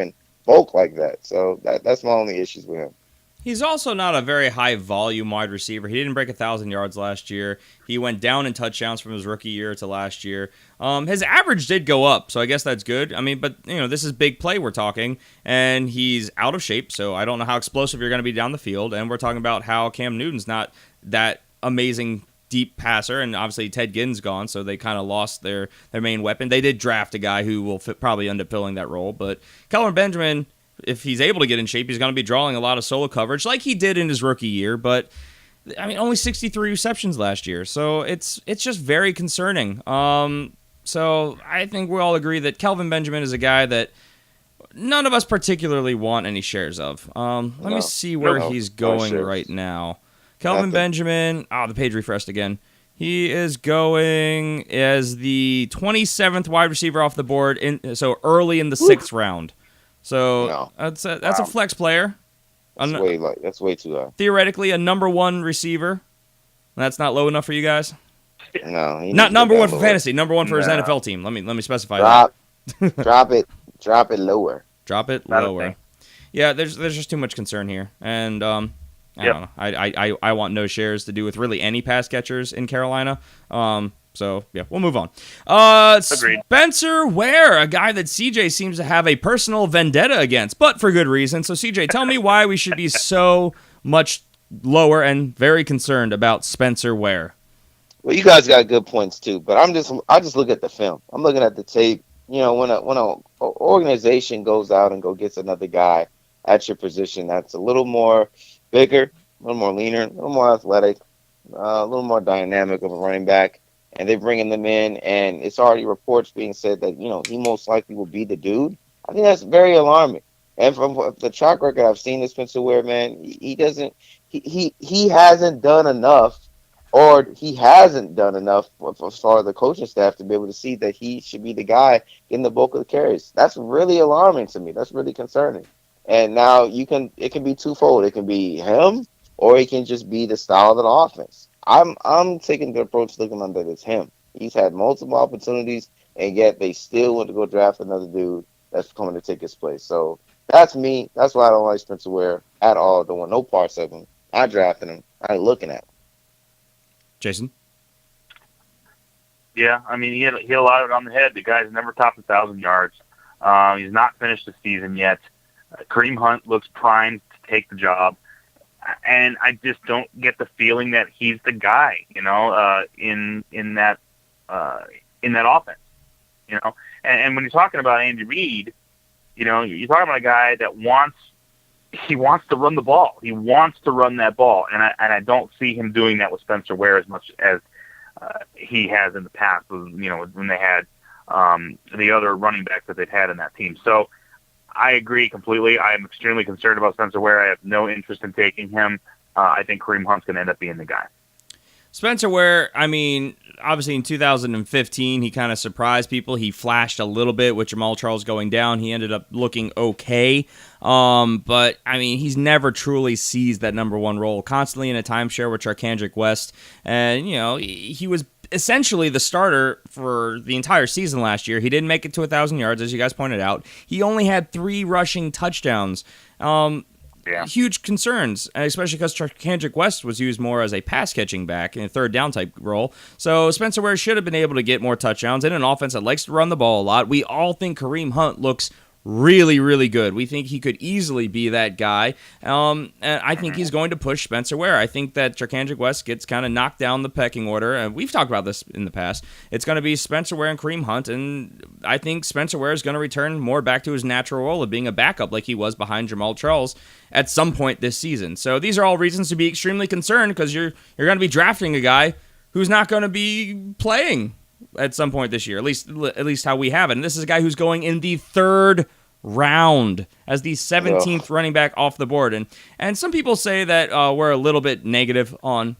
like that. So that's my only issues with him. He's also not a very high volume wide receiver. He didn't break 1,000 yards last year. He went down in touchdowns from his rookie year to last year. His average did go up, so I guess that's good. I mean, but this is big play we're talking, and he's out of shape, so I don't know how explosive you're going to be down the field. And we're talking about how Cam Newton's not that amazing deep passer, and obviously Ted Ginn's gone, so they kind of lost their main weapon. They did draft a guy who will probably end up filling that role, but Kelvin Benjamin, if he's able to get in shape, he's going to be drawing a lot of solo coverage like he did in his rookie year, but I mean, only 63 receptions last year, so it's just very concerning. So I think we all agree that Kelvin Benjamin is a guy that none of us particularly want any shares of. Let me see where he's going right now. Kelvin Benjamin, the page refreshed again. He is going as the 27th wide receiver off the board, so early in the 6th round. So that's a flex player. That's way too low. Theoretically, a number 1 receiver. That's not low enough for you guys? No, not number 1 for fantasy. Number 1 for his NFL team. Let me specify that. Drop it lower. Drop it lower. Yeah, there's just too much concern here, and I don't know. I want no shares to do with really any pass catchers in Carolina. So, yeah, we'll move on. Agreed. Spencer Ware, a guy that CJ seems to have a personal vendetta against, but for good reason. So, CJ, tell me why we should be so much lower and very concerned about Spencer Ware. Well, you guys got good points, too, but I just look at the film. I'm looking at the tape. When an organization goes out and gets another guy at your position that's a little more bigger, a little more leaner, a little more athletic, a little more dynamic of a running back, and they're bringing them in, and it's already reports being said that, he most likely will be the dude. I think that's very alarming. And from the track record I've seen with Spencer Ware, man, he hasn't done enough, or he hasn't done enough as far as the coaching staff to be able to see that he should be the guy getting the bulk of the carries. That's really alarming to me. That's really concerning. And now it can be twofold. It can be him, or it can just be the style of the offense. I'm taking the approach looking under it's him. He's had multiple opportunities, and yet they still want to go draft another dude that's coming to take his place. So that's me. That's why I don't like Spencer Ware at all. Don't want no parts of him. I drafted him. I ain't looking at him. Jason? Yeah, I mean, he had a lot of it on the head. The guy's never topped 1,000 yards. He's not finished the season yet. Kareem Hunt looks primed to take the job. And I just don't get the feeling that he's the guy, in that offense, And when you're talking about Andy Reid, you're talking about a guy that wants to run the ball. He wants to run that ball, and I don't see him doing that with Spencer Ware as much as he has in the past, when they had the other running backs that they've had in that team. So I agree completely. I am extremely concerned about Spencer Ware. I have no interest in taking him. I think Kareem Hunt's going to end up being the guy. Spencer Ware, I mean, obviously in 2015, he kind of surprised people. He flashed a little bit with Jamal Charles going down. He ended up looking okay. But, I mean, he's never truly seized that number one role. Constantly in a timeshare with Charkandrick West. And, he was essentially the starter for the entire season last year. He didn't make it to 1,000 yards, as you guys pointed out. He only had 3 rushing touchdowns. Yeah. Huge concerns, especially because Charkandrick West was used more as a pass-catching back in a third down type role. So Spencer Ware should have been able to get more touchdowns in an offense that likes to run the ball a lot. We all think Kareem Hunt looks really, really good. We think he could easily be that guy. And I think he's going to push Spencer Ware. I think that Charkandrick West gets kind of knocked down the pecking order. And we've talked about this in the past. It's going to be Spencer Ware and Kareem Hunt. And I think Spencer Ware is going to return more back to his natural role of being a backup like he was behind Jamal Charles at some point this season. So these are all reasons to be extremely concerned because you're going to be drafting a guy who's not going to be playing at some point this year, at least how we have it. And this is a guy who's going in the 3rd round as the 17th running back off the board. And some people say that we're a little bit negative on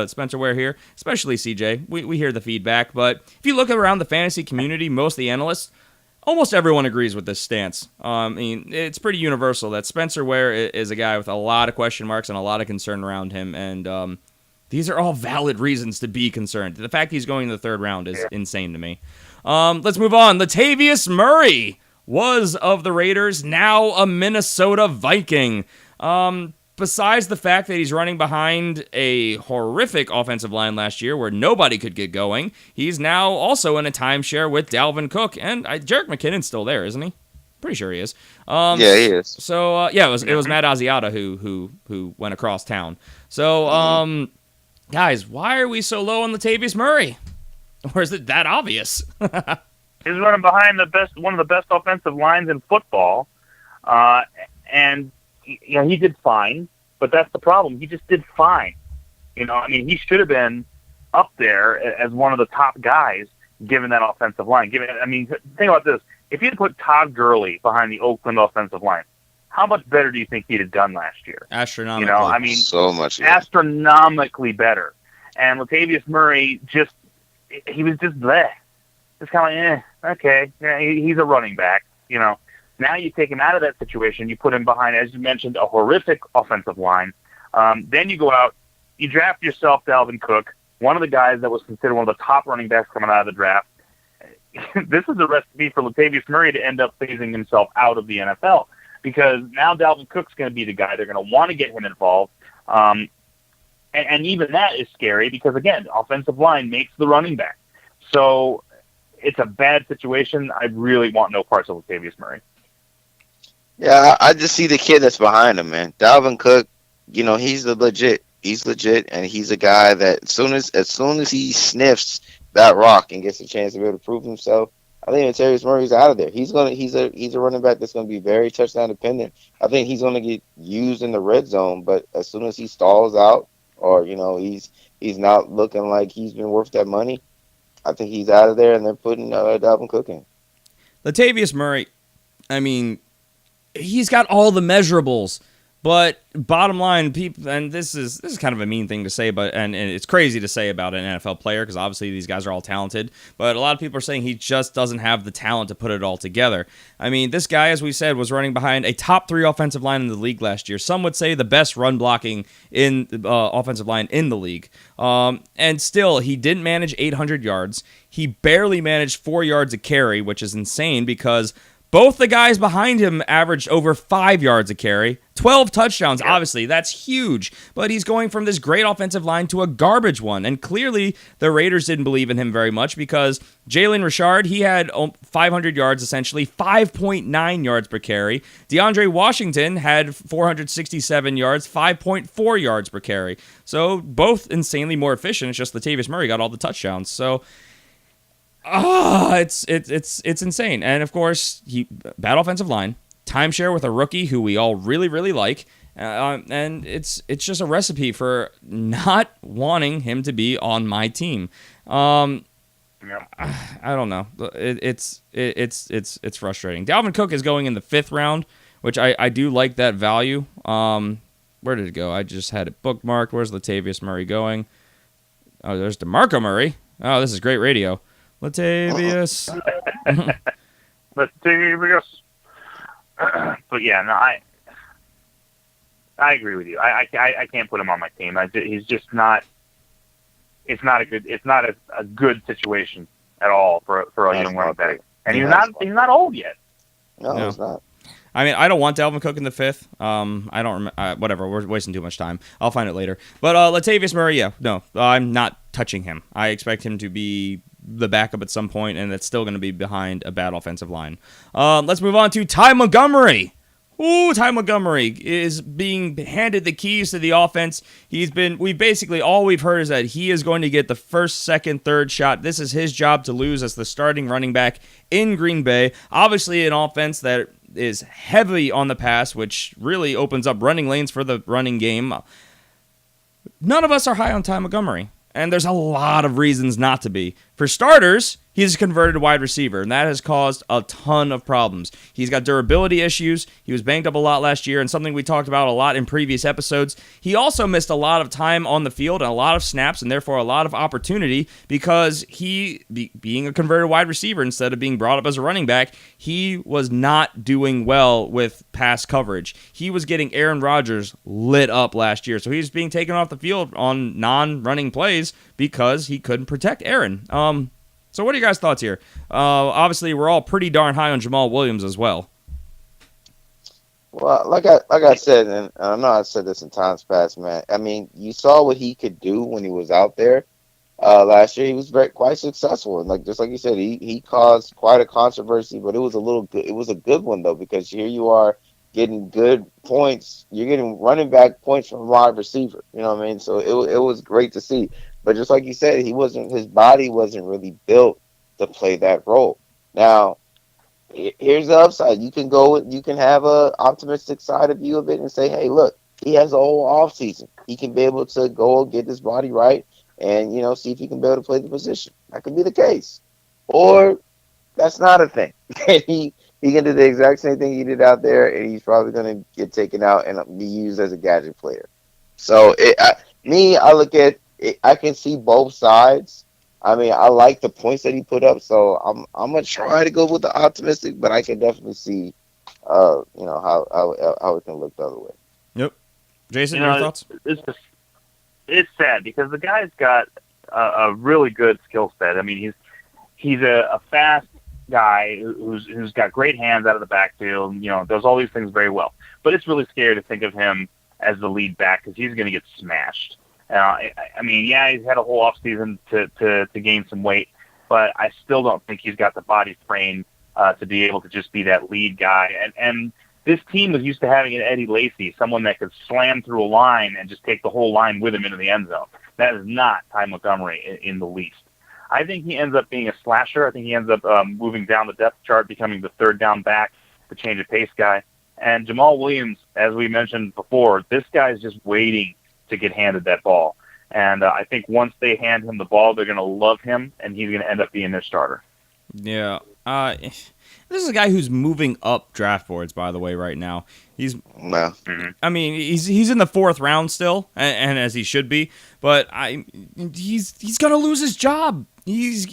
Spencer Ware here, especially CJ. We hear the feedback, but if you look around the fantasy community, most of the analysts, almost everyone agrees with this stance. I mean, it's pretty universal that Spencer Ware is a guy with a lot of question marks and a lot of concern around him, and these are all valid reasons to be concerned. The fact he's going in the 3rd round is insane to me. Let's move on. Latavius Murray was of the Raiders, now a Minnesota Viking. Besides the fact that he's running behind a horrific offensive line last year where nobody could get going, he's now also in a timeshare with Dalvin Cook. And Jerick McKinnon's still there, isn't he? Pretty sure he is. Yeah, he is. So, it was Matt Asiata who went across town. So, guys, why are we so low on Latavius Murray? Or is it that obvious? He's running behind one of the best offensive lines in football, and he did fine. But that's the problem. He just did fine. He should have been up there as one of the top guys given that offensive line. Think about this: if you had put Todd Gurley behind the Oakland offensive line, how much better do you think he'd have done last year? Astronomically. So much better. Astronomically better. And Latavius Murray he was just bleh. It's kind of okay. Yeah, he's a running back. Now you take him out of that situation. You put him behind, as you mentioned, a horrific offensive line. Then you go out, you draft yourself Dalvin Cook, one of the guys that was considered one of the top running backs coming out of the draft. This is a recipe for Latavius Murray to end up phasing himself out of the NFL because now Dalvin Cook's going to be the guy. They're going to want to get him involved. And even that is scary because, again, offensive line makes the running back. So it's a bad situation. I really want no parts of Latavius Murray. Yeah, I just see the kid that's behind him, man. Dalvin Cook, he's legit. He's legit, and he's a guy that as soon as he sniffs that rock and gets a chance to be able to prove himself, I think Latavius Murray's out of there. He's a running back that's going to be very touchdown dependent. I think he's going to get used in the red zone, but as soon as he stalls out, or he's not looking like he's been worth that money, I think he's out of there, and they're putting Dalvin Cook in. Latavius Murray, I mean, he's got all the measurables, but bottom line, people, and this is kind of a mean thing to say, but and it's crazy to say about an NFL player because obviously these guys are all talented, but a lot of people are saying he just doesn't have the talent to put it all together. I mean, this guy, as we said, was running behind a top 3 offensive line in the league last year. Some would say the best run blocking in offensive line in the league. And still, he didn't manage 800 yards. He barely managed 4 yards a carry, which is insane because both the guys behind him averaged over 5 yards a carry. 12 touchdowns, obviously, that's huge. But he's going from this great offensive line to a garbage one. And clearly, the Raiders didn't believe in him very much because Jalen Richard, he had 500 yards, essentially, 5.9 yards per carry. DeAndre Washington had 467 yards, 5.4 yards per carry. So both insanely more efficient. It's just Latavius Murray got all the touchdowns. So it's insane. And of course, bad offensive line, timeshare with a rookie who we all really, really like, And it's just a recipe for not wanting him to be on my team. I don't know. It's frustrating. Dalvin Cook is going in the 5th round, which I do like that value. Where did it go? I just had it bookmarked. Where's Latavius Murray going? Oh, there's DeMarco Murray. Oh, this is great radio. Latavius. Latavius. But yeah, no, I agree with you. I can't put him on my team. He's just not. It's not a good situation at all for a young running back. And he's not old yet. No, he's not. I mean, I don't want Dalvin Cook in the 5th. I don't remember. Whatever. We're wasting too much time. I'll find it later. But Latavius Murray, yeah, no, I'm not touching him. I expect him to be the backup at some point, and it's still going to be behind a bad offensive line. Let's move on to Ty Montgomery. Ooh, Ty Montgomery is being handed the keys to the offense. All we've heard is that he is going to get the 1st, 2nd, 3rd shot. This is his job to lose as the starting running back in Green Bay. Obviously, an offense that is heavy on the pass, which really opens up running lanes for the running game. None of us are high on Ty Montgomery, and there's a lot of reasons not to be. For starters, he's a converted wide receiver, and that has caused a ton of problems. He's got durability issues. He was banged up a lot last year, and something we talked about a lot in previous episodes. He also missed a lot of time on the field and a lot of snaps, and therefore a lot of opportunity because being a converted wide receiver instead of being brought up as a running back, he was not doing well with pass coverage. He was getting Aaron Rodgers lit up last year, so he was being taken off the field on non-running plays because he couldn't protect Aaron. So what are your guys' thoughts here? Obviously, we're all pretty darn high on Jamal Williams as well. Well, like I said, and I know I've said this in times past, man. I mean, you saw what he could do when he was out there last year. He was quite successful, and just like you said, he caused quite a controversy, but it was a good one though, because here you are getting good points. You're getting running back points from a wide receiver. You know what I mean? So it was great to see. But just like you said, his body wasn't really built to play that role. Now, here's the upside. You can have a optimistic side of you of it and say, hey, look, he has a whole off season. He can be able to go get his body right and, see if he can be able to play the position. That could be the case. Or that's not a thing. he can do the exact same thing he did out there, and he's probably going to get taken out and be used as a gadget player. So I look at I can see both sides. I mean, I like the points that he put up, so I'm gonna try to go with the optimistic, but I can definitely see, how it can look the other way. Yep, Jason, your thoughts? It's sad because the guy's got a really good skill set. I mean, he's a fast guy who's got great hands out of the backfield. Does all these things very well. But it's really scary to think of him as the lead back because he's going to get smashed. I mean, yeah, he's had a whole off season to gain some weight, but I still don't think he's got the body frame to be able to just be that lead guy. And this team was used to having an Eddie Lacy, someone that could slam through a line and just take the whole line with him into the end zone. That is not Ty Montgomery in the least. I think he ends up being a slasher. I think he ends up moving down the depth chart, becoming the third down back, the change of pace guy. And Jamal Williams, as we mentioned before, this guy's just waiting to get handed that ball. And I think once they hand him the ball, they're going to love him, and he's going to end up being their starter. Yeah. This is a guy who's moving up draft boards, by the way, right now. I mean, he's in the 4th round still, and as he should be, but he's going to lose his job. He's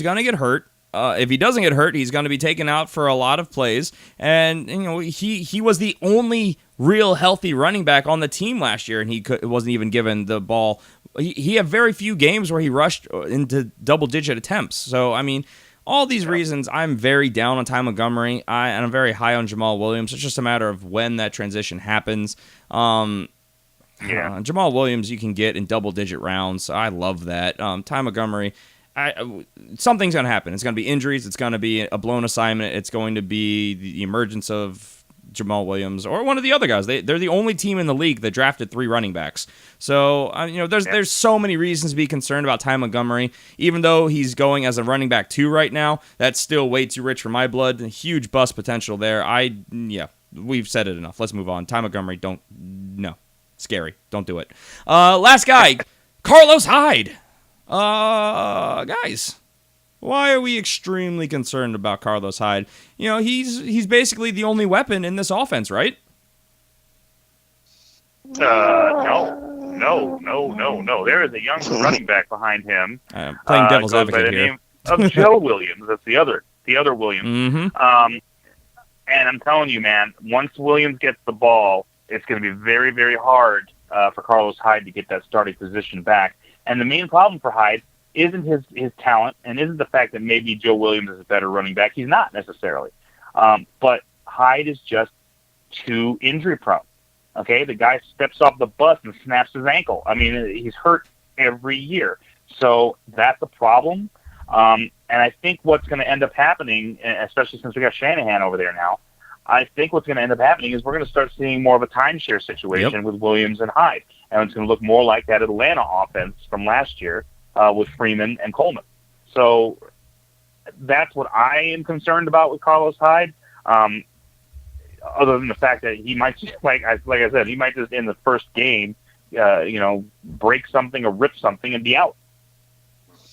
going to get hurt. If he doesn't get hurt, he's going to be taken out for a lot of plays. And he was the only real healthy running back on the team last year, and he wasn't even given the ball. He had very few games where he rushed into double-digit attempts. So, I mean, all these reasons, I'm very down on Ty Montgomery, and I'm very high on Jamal Williams. It's just a matter of when that transition happens. Jamal Williams you can get in double-digit rounds. I love that. Ty Montgomery, something's going to happen. It's going to be injuries. It's going to be a blown assignment. It's going to be the emergence of Jamal Williams or one of the other guys. They're the only team in the league that drafted 3 running backs. So, there's so many reasons to be concerned about Ty Montgomery. Even though he's going as a running back 2 right now, that's still way too rich for my blood. Huge bust potential there. We've said it enough. Let's move on. Ty Montgomery, don't no. Scary. Don't do it. Last guy, Carlos Hyde. Guys, why are we extremely concerned about Carlos Hyde? You know, he's basically the only weapon in this offense, right? No. There is a young running back behind him. Playing devil's advocate here. Name of Joe Williams. That's the other Williams. Mm-hmm. And I'm telling you, man, once Williams gets the ball, it's going to be very, very hard for Carlos Hyde to get that starting position back. And the main problem for Hyde isn't his talent and isn't the fact that maybe Joe Williams is a better running back. He's not necessarily. But Hyde is just too injury prone. Okay, the guy steps off the bus and snaps his ankle. I mean, he's hurt every year. So that's a problem. And I think what's going to end up happening, especially since we got Shanahan over there now, I think what's going to end up happening is we're going to start seeing more of a timeshare situation with Williams and Hyde. And it's going to look more like that Atlanta offense from last year with Freeman and Coleman. So that's what I am concerned about with Carlos Hyde. Other than the fact that he might, like I said, he might just in the first game, break something or rip something and be out.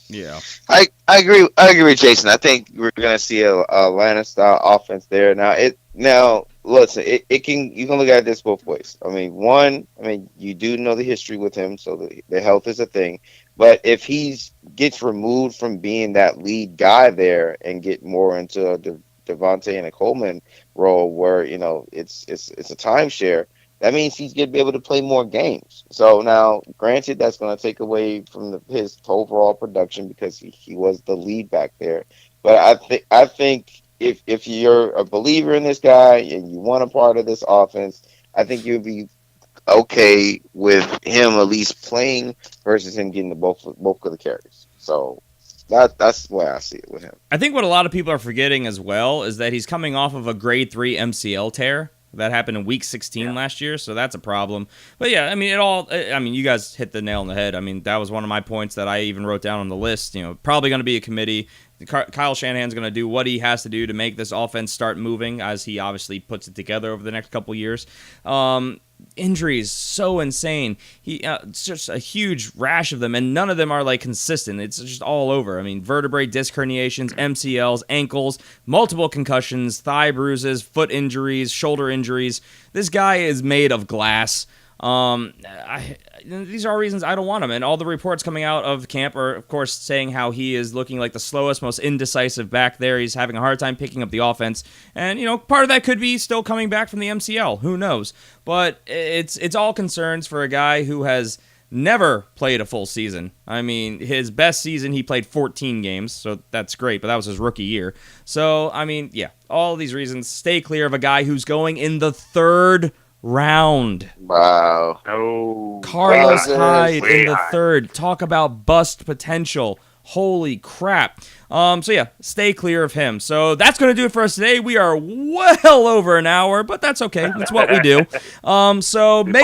Yeah, I agree. I agree with Jason. I think we're going to see a Atlanta style offense there. Now listen, you can look at this both ways. I mean, you do know the history with him, so the health is a thing. But if he gets removed from being that lead guy there and get more into a Devontae and a Coleman role where, it's a timeshare, that means he's going to be able to play more games. So now, granted, that's going to take away from his overall production because he was the lead back there. But I think if you're a believer in this guy and you want a part of this offense, I think you'd be okay with him at least playing versus him getting the bulk of the carries. So that's the way I see it with him. I think what a lot of people are forgetting as well is that he's coming off of a grade 3 MCL tear. That happened in week 16 last year, so that's a problem. But yeah, you guys hit the nail on the head. I mean, that was one of my points that I even wrote down on the list. Probably going to be a committee. Kyle Shanahan's going to do what he has to do to make this offense start moving, as he obviously puts it together over the next couple years. Injuries, so insane. It's just a huge rash of them, and none of them are consistent. It's just all over. I mean, vertebrae disc herniations, MCLs, ankles, multiple concussions, thigh bruises, foot injuries, shoulder injuries. This guy is made of glass. These are reasons I don't want him, and all the reports coming out of camp are, of course, saying how he is looking like the slowest, most indecisive back there. He's having a hard time picking up the offense, and part of that could be still coming back from the MCL. Who knows? But it's all concerns for a guy who has never played a full season. I mean, his best season he played 14 games, so that's great, but that was his rookie year. So all of these reasons. Stay clear of a guy who's going in the 3rd round. Wow. No. Carlos Hyde in the 3rd. Talk about bust potential. Holy crap. Stay clear of him. So that's going to do it for us today. We are well over an hour, but that's okay. That's what we do. Make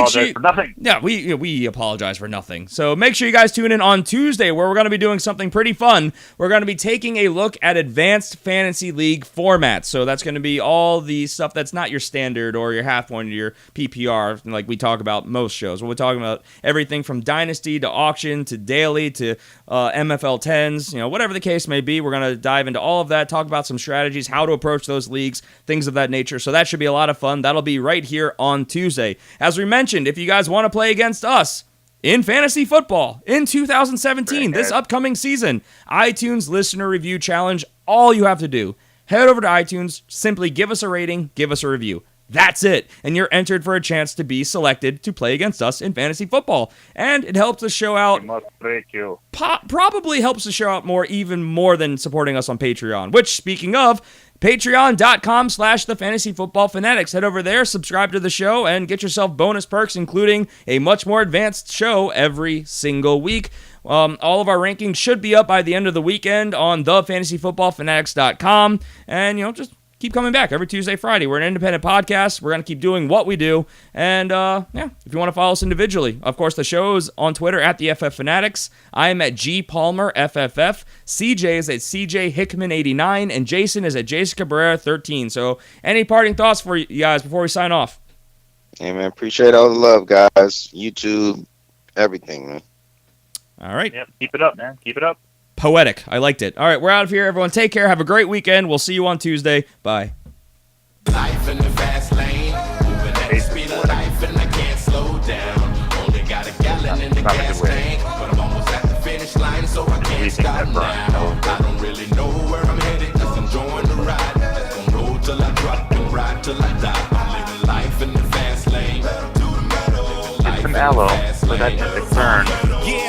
sure for nothing. Yeah, we apologize for nothing. So make sure you guys tune in on Tuesday, where we're going to be doing something pretty fun. We're going to be taking a look at advanced fantasy league formats. So that's going to be all the stuff that's not your standard or your half point or your PPR, like we talk about most shows. We're talking about everything from dynasty to auction to daily to MFL 10s, whatever the case may be. We're going to dive into all of that, talk about some strategies, how to approach those leagues, things of that nature. So that should be a lot of fun. That'll be right here on Tuesday. As we mentioned, if you guys want to play against us in fantasy football in 2017, this upcoming season, iTunes Listener Review Challenge, all you have to do, head over to iTunes, simply give us a rating, give us a review. That's it. And you're entered for a chance to be selected to play against us in fantasy football. And it helps us show out. We must break you. Probably helps us show out even more than supporting us on Patreon. Which, speaking of, patreon.com/thefantasyfootballfanatics. Head over there, subscribe to the show, and get yourself bonus perks, including a much more advanced show every single week. All of our rankings should be up by the end of the weekend on thefantasyfootballfanatics.com. And, just keep coming back every Tuesday, Friday. We're an independent podcast. We're going to keep doing what we do. And, if you want to follow us individually, of course, the show is on Twitter at the FF Fanatics. I am at GPalmerFFF. CJ is at CJ Hickman89. And Jason is at Jason Cabrera13. So, any parting thoughts for you guys before we sign off? Hey, man, appreciate all the love, guys. YouTube, everything, man. All right. Yep, keep it up, man. Keep it up. Poetic. I liked it. All right, we're out of here. Everyone, take care. Have a great weekend. We'll see you on Tuesday. Bye. Life in the fast lane, moving at the speed of life, and I can't slow down. Only got a gallon in the gas tank, but I'm almost at the finish line, so I can't stop now. I don't really know where I'm headed, just enjoying the ride. Just gonna roll till I drop and ride till I die. I'm living life in the fast lane. Get some aloe for that epic burn.